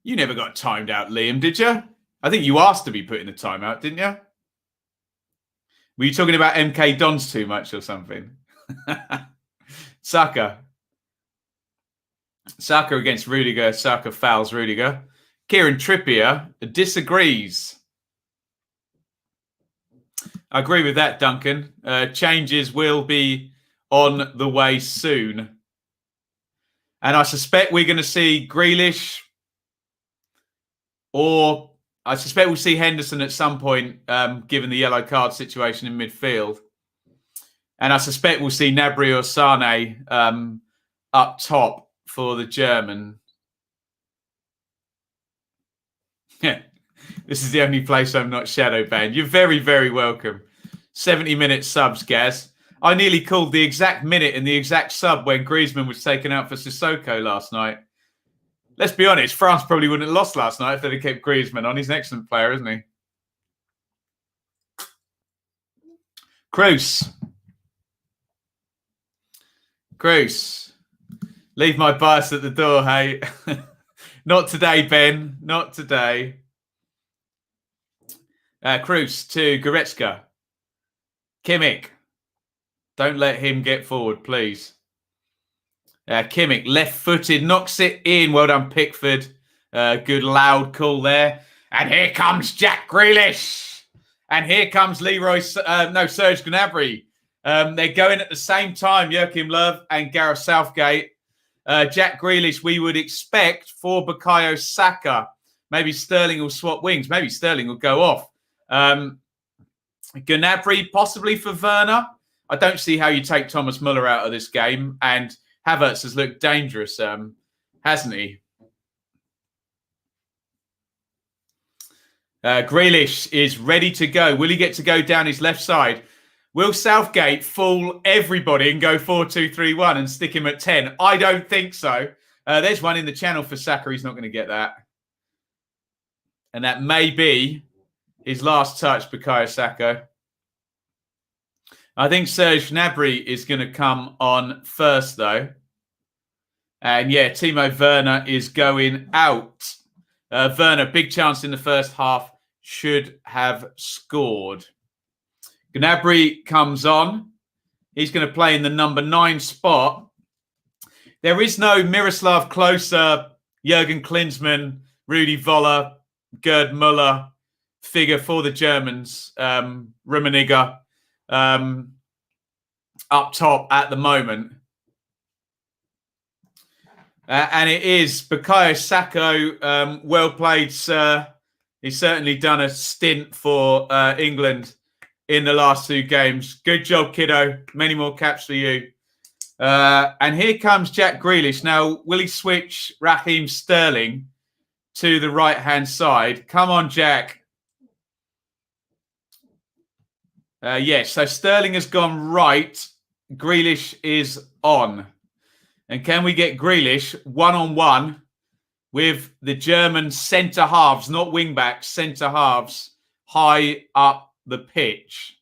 You never got timed out, Liam, did you? I think you asked to be put in the timeout, didn't you? Were you talking about MK Dons too much or something? Saka. Saka against Rudiger. Saka fouls Rudiger. Kieran Trippier disagrees. I agree with that, Duncan. Changes will be on the way soon. And I suspect we're going to see Grealish, or I suspect we'll see Henderson at some point, given the yellow card situation in midfield. And I suspect we'll see Gnabry or Sane up top for the German. Yeah, this is the only place I'm not shadow banned. You're very, very welcome. 70-minute subs, Gaz. I nearly called the exact minute and the exact sub when Griezmann was taken out for Sissoko last night. Let's be honest, France probably wouldn't have lost last night if they'd have kept Griezmann on. He's an excellent player, isn't he? Cruz. Leave my bias at the door, hey. Not today, Ben. Not today. Cruz to Goretzka. Kimmich. Don't let him get forward, please. Kimmich, left-footed, knocks it in. Well done, Pickford. Good loud call there. And here comes Jack Grealish. And here comes Serge Gnabry. They're going at the same time, Joachim Löw and Gareth Southgate. Jack Grealish, we would expect for Bukayo Saka. Maybe Sterling will swap wings. Maybe Sterling will go off. Gnabry possibly for Werner. I don't see how you take Thomas Muller out of this game. And Havertz has looked dangerous, hasn't he? Grealish is ready to go. Will he get to go down his left side? Will Southgate fool everybody and go 4-2-3-1 and stick him at 10? I don't think so. There's one in the channel for Saka. He's not going to get that. And that may be his last touch, Bukayo Saka. I think Serge Gnabry is going to come on first, though. And yeah, Timo Werner is going out. Werner, big chance in the first half, should have scored. Gnabry comes on. He's going to play in the number 9 spot. There is no Miroslav Klose, Jurgen Klinsmann, Rudi Völler, Gerd Müller figure for the Germans. Rummenigge up top at the moment. And it is Bukayo Saka. Well played, sir. He's certainly done a stint for England in the last 2 games. Good job, kiddo. Many more caps for you. And here comes Jack Grealish. Now, will he switch Raheem Sterling to the right-hand side? Come on, Jack. Yes, so Sterling has gone right. Grealish is on. And can we get Grealish one-on-one with the German centre-halves, not wing-backs, centre-halves, high up the pitch?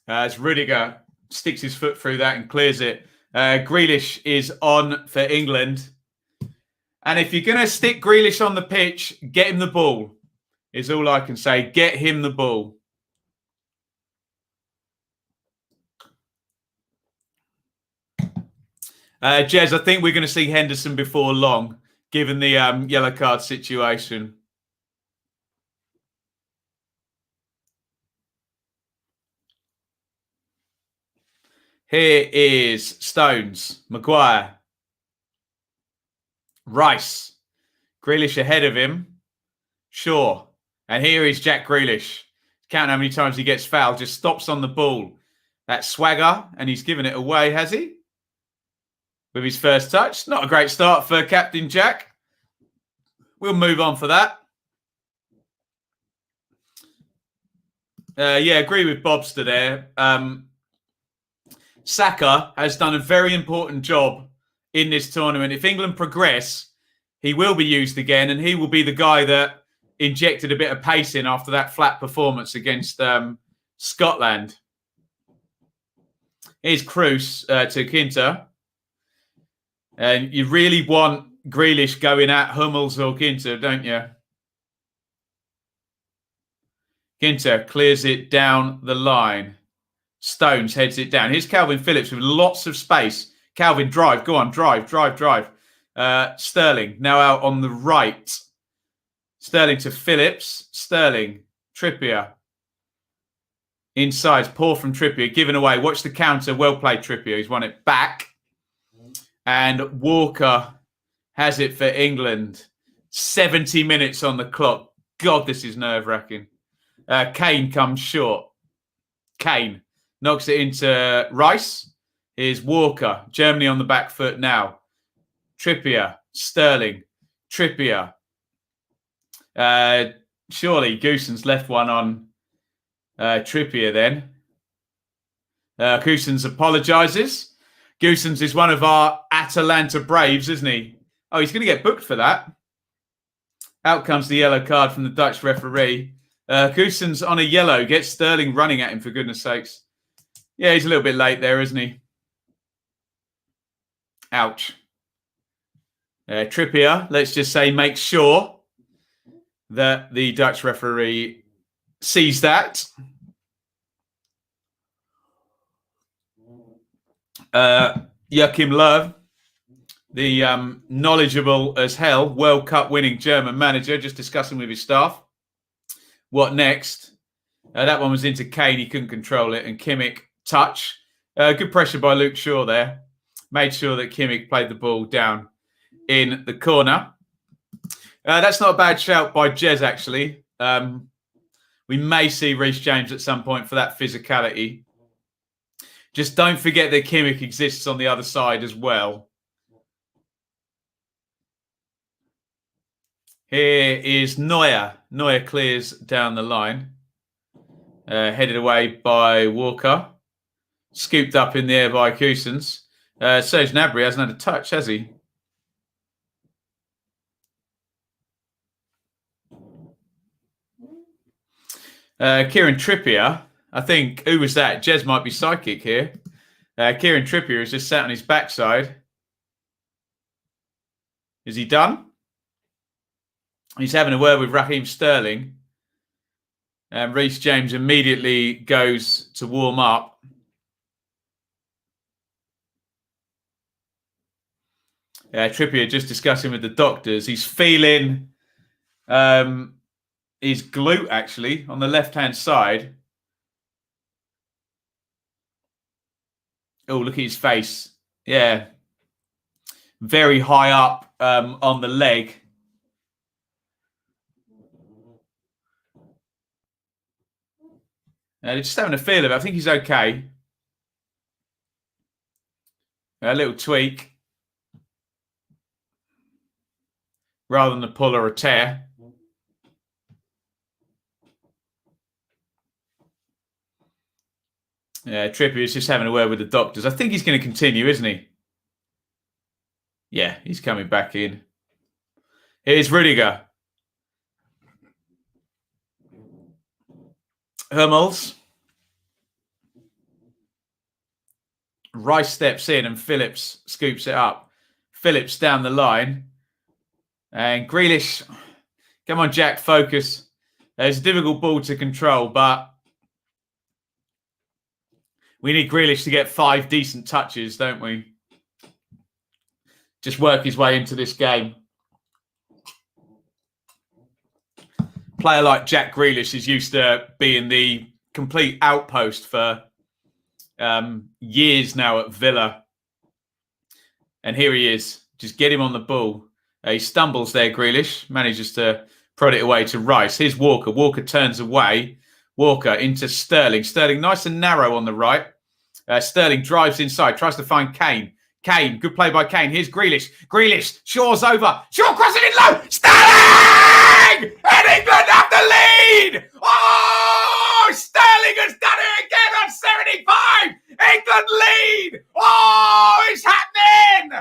As Rudiger sticks his foot through that and clears it. Grealish is on for England. And if you're going to stick Grealish on the pitch, get him the ball. is all I can say. Get him the ball. Jez, I think we're going to see Henderson before long, given the yellow card situation. Here is Stones, Maguire, Rice, Grealish ahead of him, Shaw. And here is Jack Grealish. Count how many times he gets fouled, just stops on the ball. That swagger, and he's given it away, has he? With his first touch. Not a great start for Captain Jack. We'll move on for that. Yeah, agree with Bobster there. Saka has done a very important job in this tournament. If England progress, he will be used again, and he will be the guy that injected a bit of pace in after that flat performance against Scotland. Here's Cruz to Ginter. And you really want Grealish going at Hummels or Ginter, don't you? Ginter clears it down the line. Stones heads it down. Here's Calvin Phillips with lots of space. Calvin, drive. Go on, drive. Sterling now out on the right. Sterling to Phillips. Sterling. Trippier. Inside. Poor from Trippier. Given away. Watch the counter. Well played, Trippier. He's won it back. And Walker has it for England. 70 minutes on the clock. God, this is nerve-wracking. Kane comes short. Kane knocks it into Rice. Here's Walker. Germany on the back foot now. Trippier. Sterling. Trippier. Surely Goosen's left one on Trippier then. Goosen's apologises. Goosen's is one of our Atalanta Braves, isn't he? Oh, he's going to get booked for that. Out comes the yellow card from the Dutch referee. Goosen's on a yellow. Gets Sterling running at him, for goodness sakes. Yeah, he's a little bit late there, isn't he? Ouch. Trippier, let's just say, make sure that the Dutch referee sees that. Joachim Löw, the knowledgeable as hell World Cup winning German manager, just discussing with his staff. What next? That one was into Kane. He couldn't control it. And Kimmich, touch. Good pressure by Luke Shaw there. Made sure that Kimmich played the ball down in the corner. That's not a bad shout by Jez, actually. We may see Reece James at some point for that physicality. Just don't forget that Kimmich exists on the other side as well. Here is Neuer. Neuer clears down the line. Headed away by Walker. Scooped up in the air by Cousins. Serge Gnabry hasn't had a touch, has he? Kieran Trippier. I think, who was that? Jez might be psychic here. Kieran Trippier is just sat on his backside. Is he done? He's having a word with Raheem Sterling. And Reece James immediately goes to warm up. Trippier just discussing with the doctors. He's feeling his glute, actually, on the left-hand side. Oh, look at his face. Yeah. Very high up on the leg. Just having a feel of it. I think he's okay. A little tweak. Rather than a pull or a tear. Yeah, Trippier is just having a word with the doctors. I think he's going to continue, isn't he? Yeah, he's coming back in. Here's Rudiger. Hummels. Rice steps in and Phillips scoops it up. Phillips down the line. And Grealish. Come on, Jack, focus. It's a difficult ball to control, but we need Grealish to get 5 decent touches, don't we? Just work his way into this game. Player like Jack Grealish is used to being the complete outpost for years now at Villa. And here he is. Just get him on the ball. He stumbles there, Grealish. Manages to prod it away to Rice. Here's Walker. Walker turns away. Walker into Sterling. Sterling nice and narrow on the right. Sterling drives inside. Tries to find Kane. Kane. Good play by Kane. Here's Grealish. Grealish. Shaw's over. Shaw crossing it low. Sterling! And England have the lead! Oh! Sterling has done it again on 75! England lead! Oh! It's happening!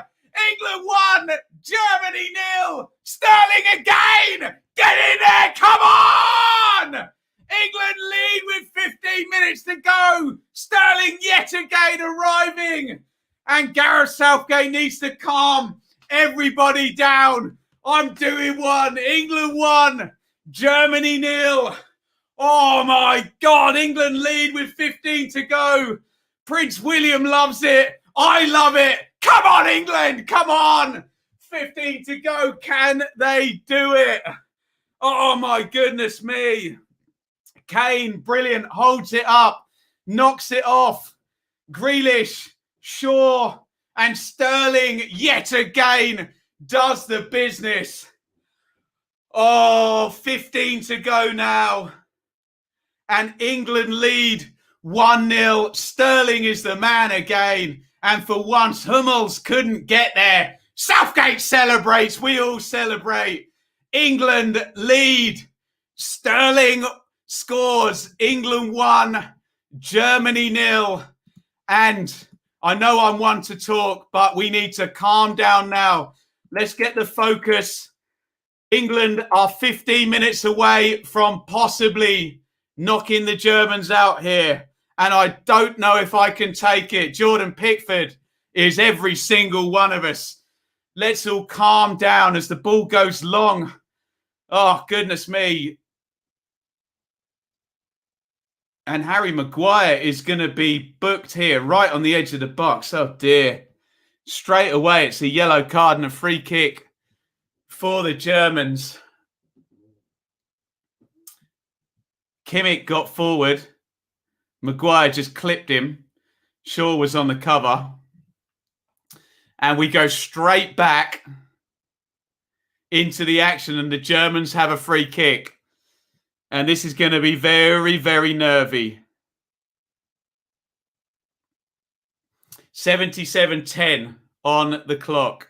England 1, Germany 0. Sterling again! Get in there! Come on! England lead with 15 minutes to go. Sterling yet again arriving. And Gareth Southgate needs to calm everybody down. I'm doing 1. England 1, Germany 0. Oh my God, England lead with 15 to go. Prince William loves it. I love it. Come on, England. Come on. 15 to go. Can they do it? Oh my goodness me. Kane, brilliant. Holds it up. Knocks it off. Grealish, Shaw, and Sterling yet again does the business. Oh, 15 to go now. And England lead 1-0. Sterling is the man again. And for once, Hummels couldn't get there. Southgate celebrates. We all celebrate. England lead. Sterling scores. England 1, Germany 0. And I know I'm one to talk, but we need to calm down now. Let's get the focus. England are 15 minutes away from possibly knocking the Germans out here. And I don't know if I can take it. Jordan Pickford is every single one of us. Let's all calm down as the ball goes long. Oh, goodness me. And Harry Maguire is going to be booked here, right on the edge of the box. Oh, dear. Straight away, it's a yellow card and a free kick for the Germans. Kimmich got forward. Maguire just clipped him. Shaw was on the cover. And we go straight back into the action, and the Germans have a free kick. And this is going to be very, very nervy. 77-10 on the clock.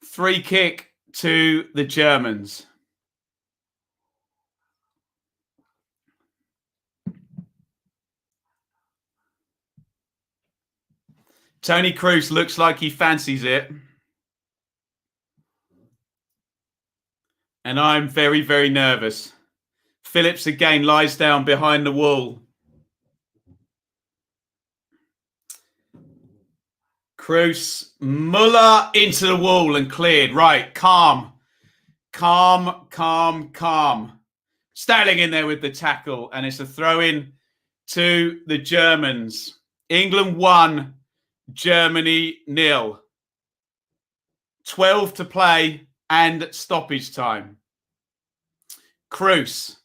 Free kick to the Germans. Tony Kroos looks like he fancies it. And I'm very, very nervous. Phillips again lies down behind the wall. Kroos, Muller into the wall and cleared. Right, calm. Calm, calm, calm. Sterling in there with the tackle. And it's a throw-in to the Germans. England 1, Germany 0. 12 to play and stoppage time. Kroos.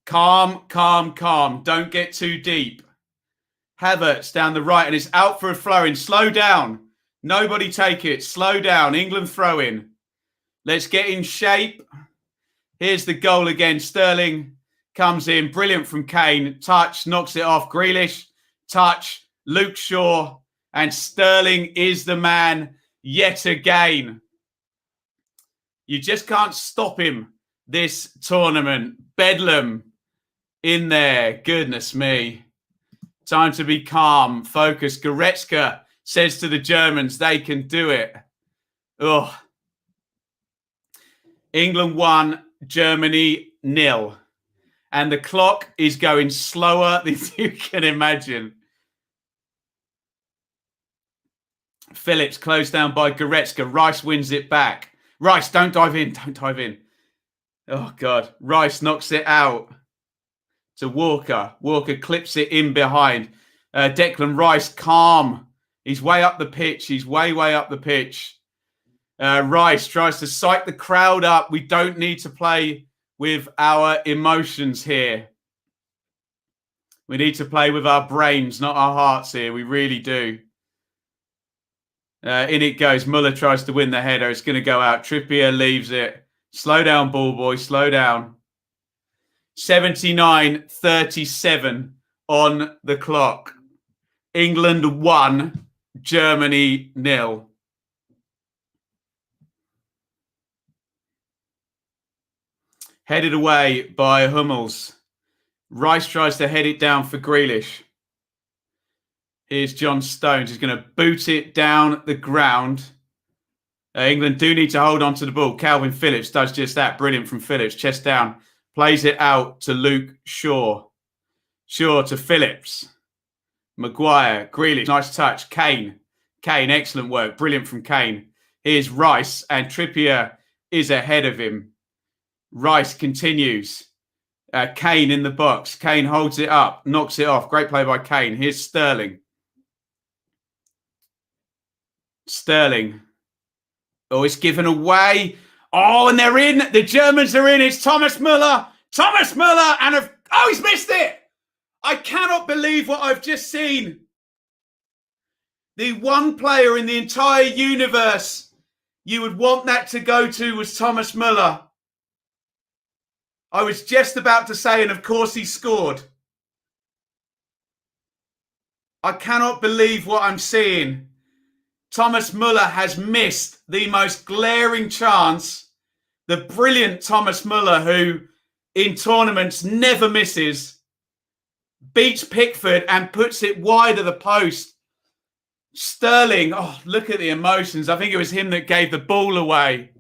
Calm, calm, calm. Don't get too deep. Havertz down the right and it's out for a throw-in. Slow down. Nobody take it. Slow down. England throw-in. Let's get in shape. Here's the goal again. Sterling comes in. Brilliant from Kane. Touch. Knocks it off. Grealish. Touch. Luke Shaw. And Sterling is the man yet again. You just can't stop him this tournament. Bedlam in there. Goodness me. Time to be calm, focused. Goretzka says to the Germans they can do it. Oh. England 1, Germany 0. And the clock is going slower than you can imagine. Phillips closed down by Goretzka. Rice wins it back. Rice, don't dive in. Don't dive in. Oh, God. Rice knocks it out to Walker. Walker clips it in behind. Declan Rice, calm. He's way up the pitch. He's way up the pitch. Rice tries to psych the crowd up. We don't need to play with our emotions here. We need to play with our brains, not our hearts here. We really do. In it goes. Muller tries to win the header. It's going to go out. Trippier leaves it. Slow down, ball boy. Slow down. 79:37 on the clock. England 1, Germany 0. Headed away by Hummels. Rice tries to head it down for Grealish. Here's John Stones. He's going to boot it down the ground. England do need to hold on to the ball. Calvin Phillips does just that. Brilliant from Phillips. Chest down. Plays it out to Luke Shaw. Shaw to Phillips. Maguire. Grealish. Nice touch. Kane. Excellent work. Brilliant from Kane. Here's Rice. And Trippier is ahead of him. Rice continues. Kane in the box. Kane holds it up. Knocks it off. Great play by Kane. Here's Sterling. Oh, it's given away. Oh, and they're in. The Germans are in. It's Thomas Müller. And he's missed it. I cannot believe what I've just seen. The one player in the entire universe you would want that to go to was Thomas Müller. I was just about to say, and of course he scored. I cannot believe what I'm seeing. Thomas Müller has missed the most glaring chance. The brilliant Thomas Müller, who in tournaments never misses, beats Pickford and puts it wide of the post. Sterling, oh, look at the emotions. I think it was him that gave the ball away.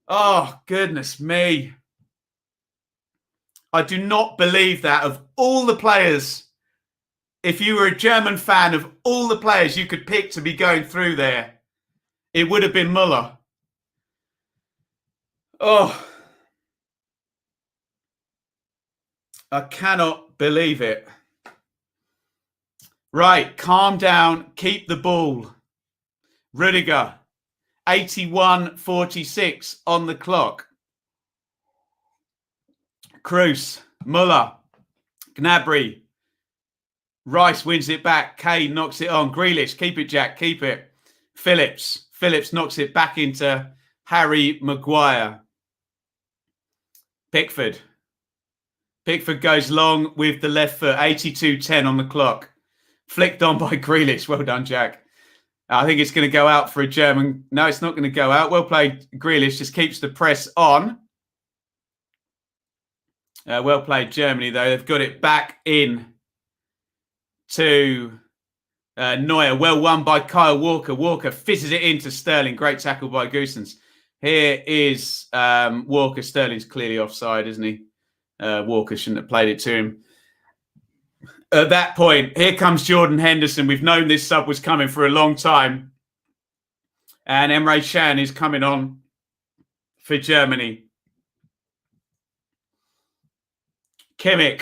Oh, goodness me. I do not believe that. Of all the players, if you were a German fan, of all the players you could pick to be going through there, it would have been Müller. Oh, I cannot believe it. Right, calm down, keep the ball. Ruddock, 81:46 on the clock. Kroos, Müller, Gnabry. Rice wins it back. Kane knocks it on. Grealish, keep it, Jack, keep it. Phillips knocks it back into Harry Maguire. Pickford goes long with the left foot. 82:10 on the clock. Flicked on by Grealish. Well done, Jack. I think it's going to go out for a German. No, it's not going to go out. Well played, Grealish. Just keeps the press on. Well played, Germany, though. They've got it back in to Noel. Well won by Kyle Walker. Walker fizzes it into Sterling. Great tackle by Goossens. Here is Walker. Sterling's clearly offside, isn't he? Walker shouldn't have played it to him. At that point, here comes Jordan Henderson. We've known this sub was coming for a long time. And Emre Can is coming on for Germany. Kimmich.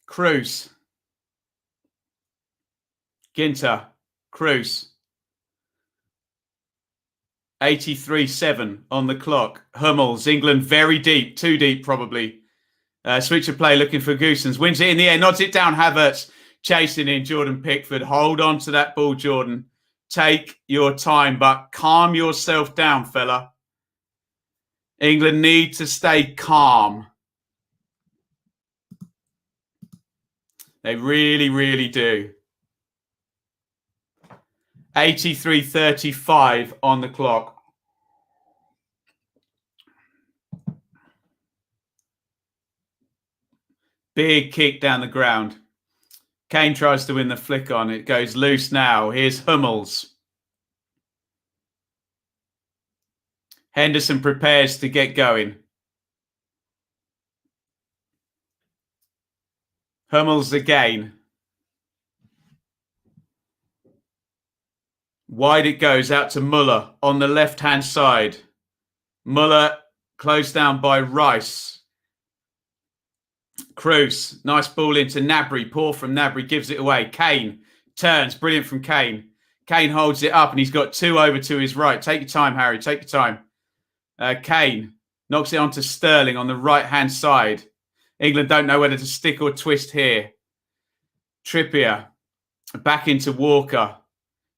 Kroos. Ginter. Kroos. 83:7 on the clock. Hummels, England very deep, too deep probably. Switch of play looking for Goossens. Wins it in the air, nods it down. Havertz chasing in Jordan Pickford. Hold on to that ball, Jordan. Take your time, but calm yourself down, fella. England need to stay calm. They really, really do. 83:35 on the clock. Big kick down the ground. Kane tries to win the flick on. It goes loose now. Here's Hummels. Henderson prepares to get going. Hummels again. Wide it goes out to Muller on the left-hand side. Muller closed down by Rice. Cruz, nice ball into Nabry. Poor from Nabry, gives it away. Kane turns, brilliant from Kane. Kane holds it up and he's got 2 over to his right. Take your time, Harry, take your time. Kane knocks it onto Sterling on the right-hand side. England don't know whether to stick or twist here. Trippier back into Walker.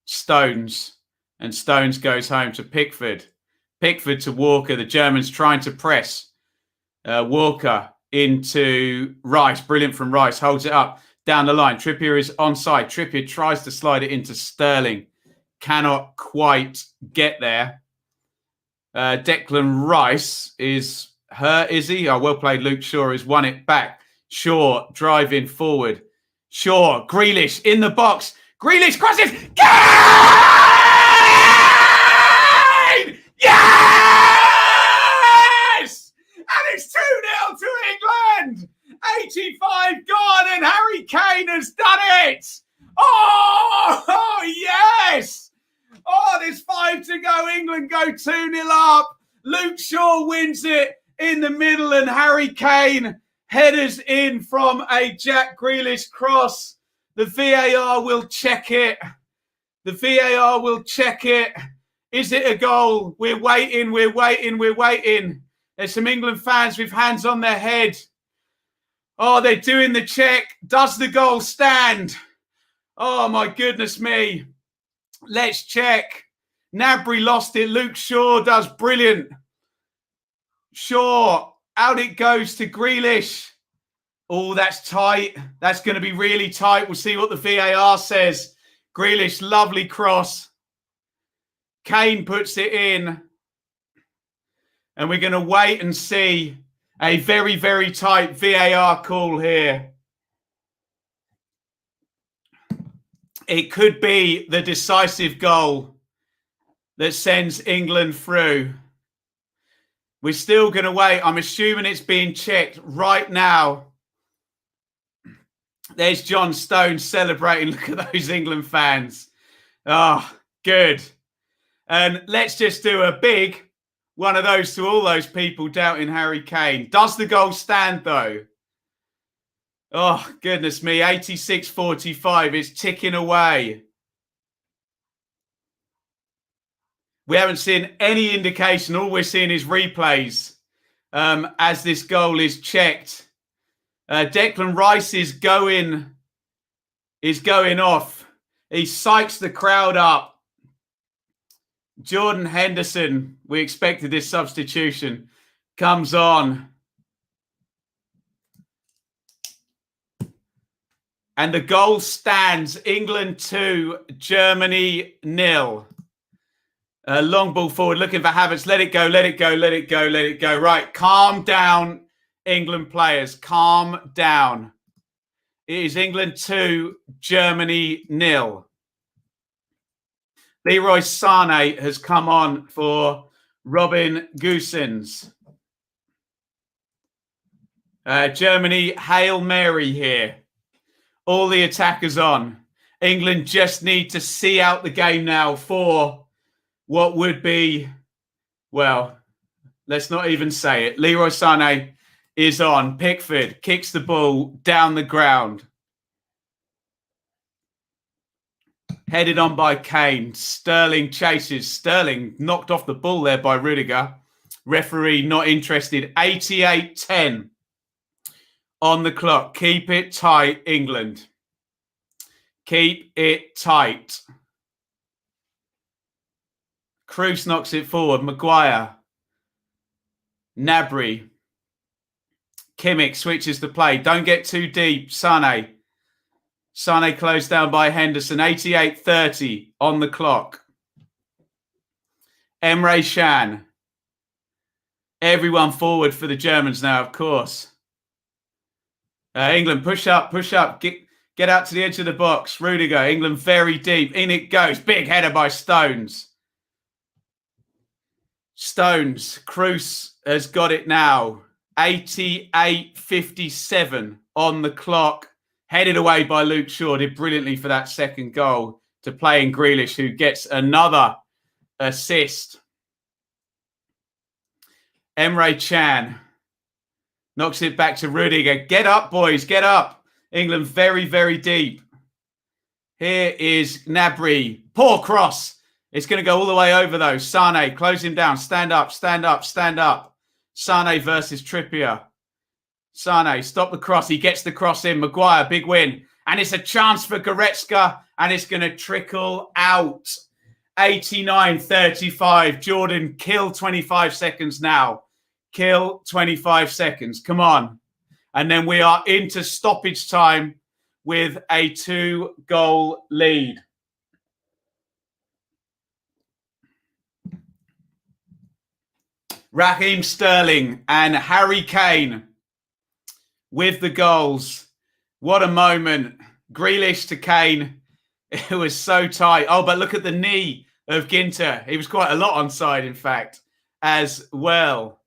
Stones. And Stones goes home to Pickford. Pickford to Walker. The Germans trying to press. Walker into Rice. Brilliant from Rice. Holds it up down the line. Trippier is onside. Trippier tries to slide it into Sterling. Cannot quite get there. Declan Rice is hurt, is he? Oh, well played. Luke Shaw has won it back. Shaw driving forward. Shaw, Grealish in the box. Grealish crosses. Kane! Yes! And it's 2-0 to England. 85 gone and Harry Kane has done it. Oh yes! Oh, there's 5 to go. England go 2-0 up. Luke Shaw wins it in the middle and Harry Kane headers in from a Jack Grealish cross. The VAR will check it. The VAR will check it. Is it a goal? We're waiting. There's some England fans with hands on their head. Oh, they're doing the check. Does the goal stand? Oh, my goodness me. Let's check. Nabry lost it. Luke Shaw does brilliant. Shaw, out it goes to Grealish. Oh, that's tight. That's going to be really tight. We'll see what the VAR says. Grealish, lovely cross. Kane puts it in. And we're going to wait and see a very, very tight VAR call here. It could be the decisive goal that sends England through. We're still going to wait. I'm assuming it's being checked right now. There's John Stones celebrating. Look at those England fans. Oh, good. And let's just do a big one of those to all those people doubting Harry Kane. Does the goal stand, though? Oh, goodness me. 86-45 is ticking away. We haven't seen any indication. All we're seeing is replays as this goal is checked. Declan Rice is going off. He psychs the crowd up. Jordan Henderson, we expected this substitution, comes on. And the goal stands. England 2, Germany 0. Long ball forward, looking for Havertz. Let it go, let it go, let it go, let it go. Right, calm down, England players. Calm down. It is England 2, Germany 0. Leroy Sané has come on for Robin Gosens. Germany, Hail Mary here. All the attackers on. England just need to see out the game now for what would be, well, let's not even say it. Leroy Sané is on. Pickford kicks the ball down the ground. Headed on by Kane. Sterling chases. Sterling knocked off the ball there by Ruddock. Referee not interested. 88-10 on the clock. Keep it tight, England. Keep it tight. Cruz knocks it forward. Maguire. Nabry. Kimmich switches the play. Don't get too deep. Sané. Sané closed down by Henderson. 88-30 on the clock. Emre Can. Everyone forward for the Germans now, of course. England, push up, push up. Get out to the edge of the box. Rudiger, England very deep. In it goes. Big header by Stones. Stones. Cruz has got it now. 88-57 on the clock. Headed away by Luke Shaw. Did brilliantly for that second goal to play in Grealish, who gets another assist. Emre Can knocks it back to Rudiger. Get up, boys, get up. England very, very deep. Here is Gnabry. Poor cross. It's going to go all the way over, though. Sane, close him down. Stand up, stand up, stand up. Sane versus Trippier. Sane, stop the cross. He gets the cross in. Maguire, big win. And it's a chance for Goretzka, and it's going to trickle out. 89-35. Jordan, kill 25 seconds now. Kill 25 seconds. Come on. And then we are into stoppage time with a 2-goal lead. Raheem Sterling and Harry Kane with the goals. What a moment. Grealish to Kane. It was so tight. Oh, but look at the knee of Ginter. He was quite a lot onside, in fact, as well.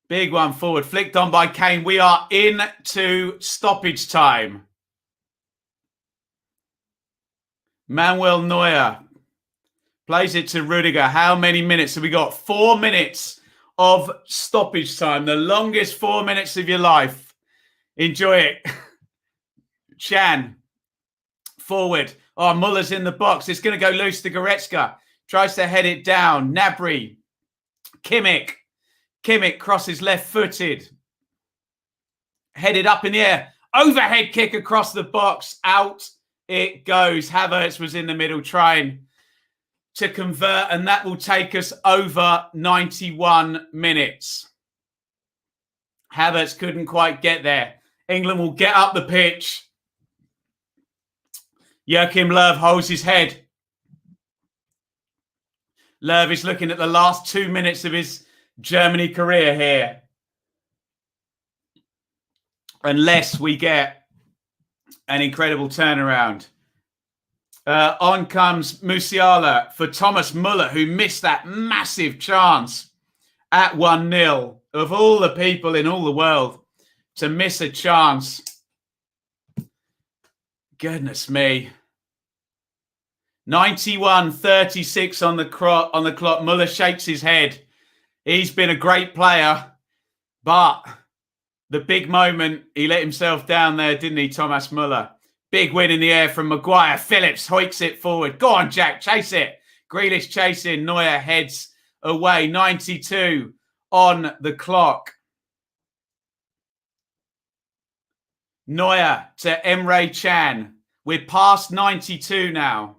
Big one forward. Flicked on by Kane. We are into stoppage time. Manuel Neuer plays it to Rudiger. How many minutes have we got? 4 minutes of stoppage time. The longest 4 minutes of your life. Enjoy it. Chan. Forward. Oh, Muller's in the box. It's going to go loose to Goretzka. Tries to head it down. Gnabry. Kimmich. Kimmich crosses left-footed. Headed up in the air. Overhead kick across the box. Out it goes. Havertz was in the middle trying to convert, and that will take us over 91 minutes. Havertz couldn't quite get there. England will get up the pitch. Joachim Löw holds his head. Löw is looking at the last 2 minutes of his Germany career here. Unless we get an incredible turnaround. On comes Musiala for Thomas Muller, who missed that massive chance at 1-0. Of all the people in all the world to miss a chance. Goodness me. 91-36 on the clock. Muller shakes his head. He's been a great player, but the big moment, he let himself down there, didn't he, Thomas Muller? Big win in the air from Maguire. Phillips hoiks it forward. Go on, Jack, chase it. Grealish chasing. Neuer heads away. 92 on the clock. Neuer to Emre Can. We're past 92 now.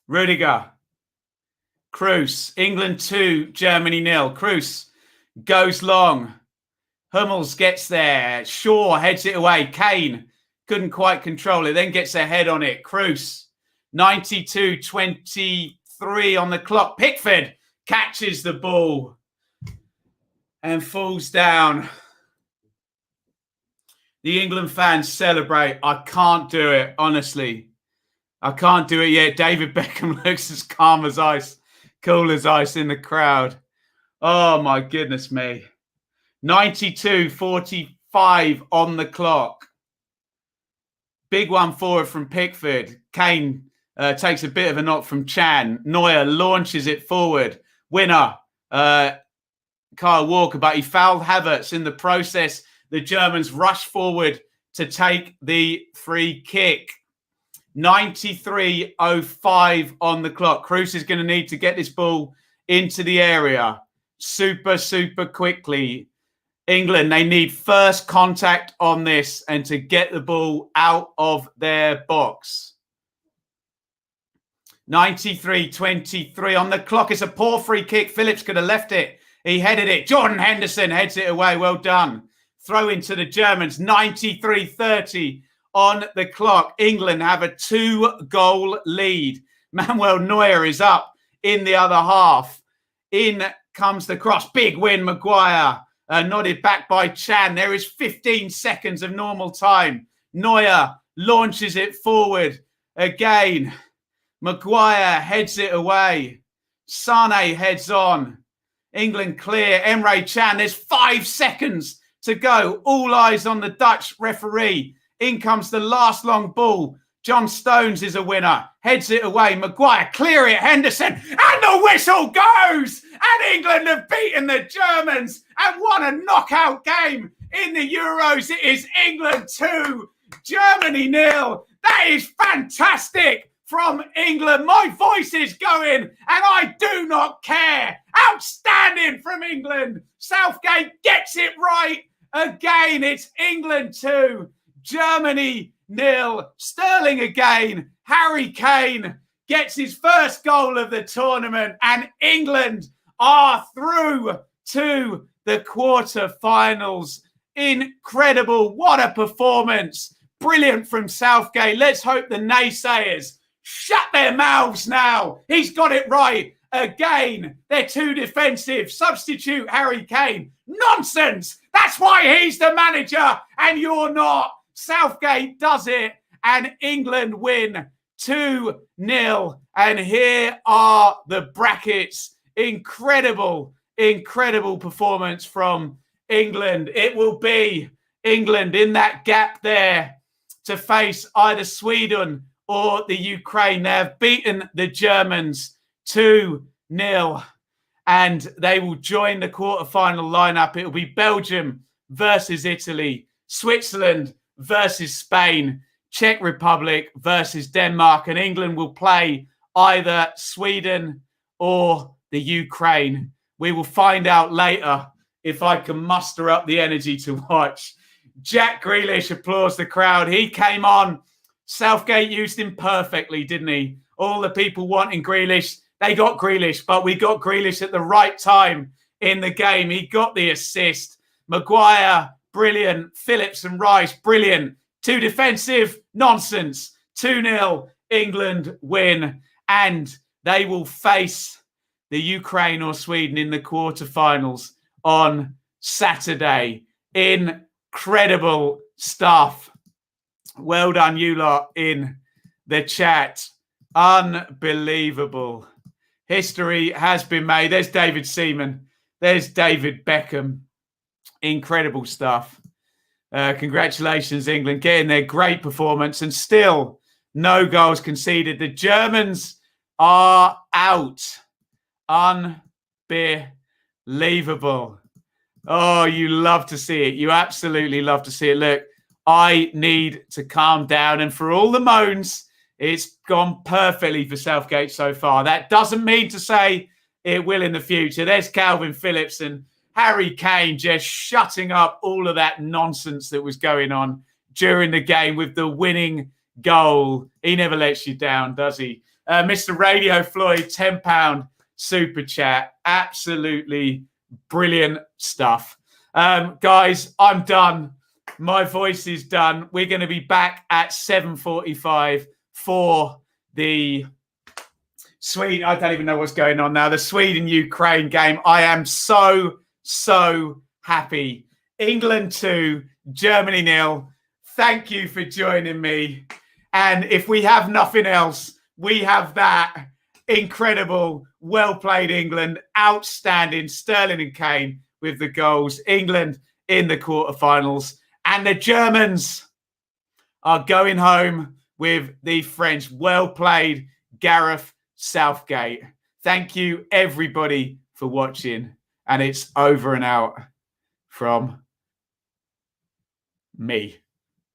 Rudiger. Kroos. England 2, Germany 0. Kroos goes long. Hummels gets there. Shaw heads it away. Kane couldn't quite control it. Then gets a head on it. Kroos. 92-23 on the clock. Pickford catches the ball and falls down. The England fans celebrate. I can't do it, honestly. I can't do it yet. David Beckham looks as calm as ice, cool as ice in the crowd. Oh, my goodness me. 92-45 on the clock. Big one forward from Pickford. Kane takes a bit of a knock from Chan. Neuer launches it forward. Winner, Kyle Walker, but he fouled Havertz in the process. The Germans rush forward to take the free kick. 93-05 on the clock. Kroos is going to need to get this ball into the area super, super quickly. England, they need first contact on this and to get the ball out of their box. 93-23 on the clock. It's a poor free kick. Phillips could have left it. He headed it. Jordan Henderson heads it away. Well done. Throw into the Germans. 93-30 on the clock. England have a 2-goal lead. Manuel Neuer is up in the other half. In comes the cross. Big win, Maguire. Nodded back by Chan. There is 15 seconds of normal time. Neuer launches it forward again. Maguire heads it away. Sane heads on. England clear. Emre Can. There's 5 seconds to go. All eyes on the Dutch referee. In comes the last long ball. John Stones is a winner. Heads it away. Maguire, clear it. Henderson. And the whistle goes. And England have beaten the Germans and won a knockout game in the Euros. It is England 2, Germany 0. That is fantastic from England. My voice is going and I do not care. Outstanding from England. Southgate gets it right again. It's England 2, Germany 0. Sterling again. Harry Kane gets his first goal of the tournament and England are through to the quarter-finals. Incredible. What a performance. Brilliant from Southgate. Let's hope the naysayers shut their mouths now. He's got it right. Again, they're too defensive. Substitute Harry Kane. Nonsense. That's why he's the manager and you're not. Southgate does it and England win 2-0. And here are the brackets. Incredible performance from England. It will be England in that gap there to face either Sweden or the Ukraine. They have beaten the Germans 2-0 and they will join the quarterfinal lineup. It will be Belgium versus Italy, Switzerland versus Spain, Czech Republic versus Denmark, and England will play either Sweden or the Ukraine. We will find out later if I can muster up the energy to watch. Jack Grealish applauds the crowd. He came on. Southgate used him perfectly, didn't he? All the people wanting Grealish, they got Grealish, but we got Grealish at the right time in the game. He got the assist. Maguire, brilliant. Phillips and Rice, brilliant. Too defensive, nonsense. 2-0, England win. And they will face the Ukraine or Sweden in the quarterfinals on Saturday. Incredible stuff. Well done, you lot in the chat. Unbelievable. History has been made. There's David Seaman. There's David Beckham. Incredible stuff. Congratulations, England, getting their great performance and still no goals conceded. The Germans are out. Unbelievable. Oh, you love to see it. You absolutely love to see it. Look, I need to calm down. And for all the moans, it's gone perfectly for Southgate so far. That doesn't mean to say it will in the future. There's Calvin Phillips and Harry Kane just shutting up all of that nonsense that was going on during the game with the winning goal. He never lets you down, does he? Mr. Radio Floyd, £10 super chat. Absolutely brilliant stuff. Guys, I'm done. My voice is done. We're going to be back at 7:45 for the Sweden. I don't even know what's going on now. The Sweden-Ukraine game. I am so happy. England 2, Germany 0. Thank you for joining me. And if we have nothing else, we have that. Incredible, well-played England. Outstanding. Sterling and Kane with the goals. England in the quarterfinals. And the Germans are going home with the French. Well played, Gareth Southgate. Thank you, everybody, for watching. And it's over and out from me.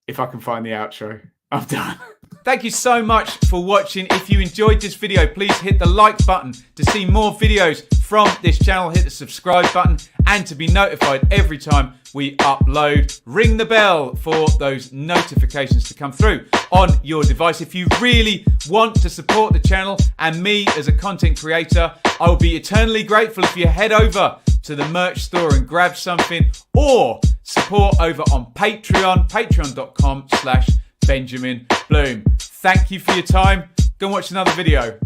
If I can find the outro, I'm done. Thank you so much for watching. If you enjoyed this video, please hit the like button to see more videos from this channel. Hit the subscribe button and to be notified every time we upload. Ring the bell for those notifications to come through on your device. If you really want to support the channel and me as a content creator, I will be eternally grateful if you head over to the merch store and grab something, or support over on Patreon, patreon.com/Benjamin Bloom. Thank you for your time. Go and watch another video.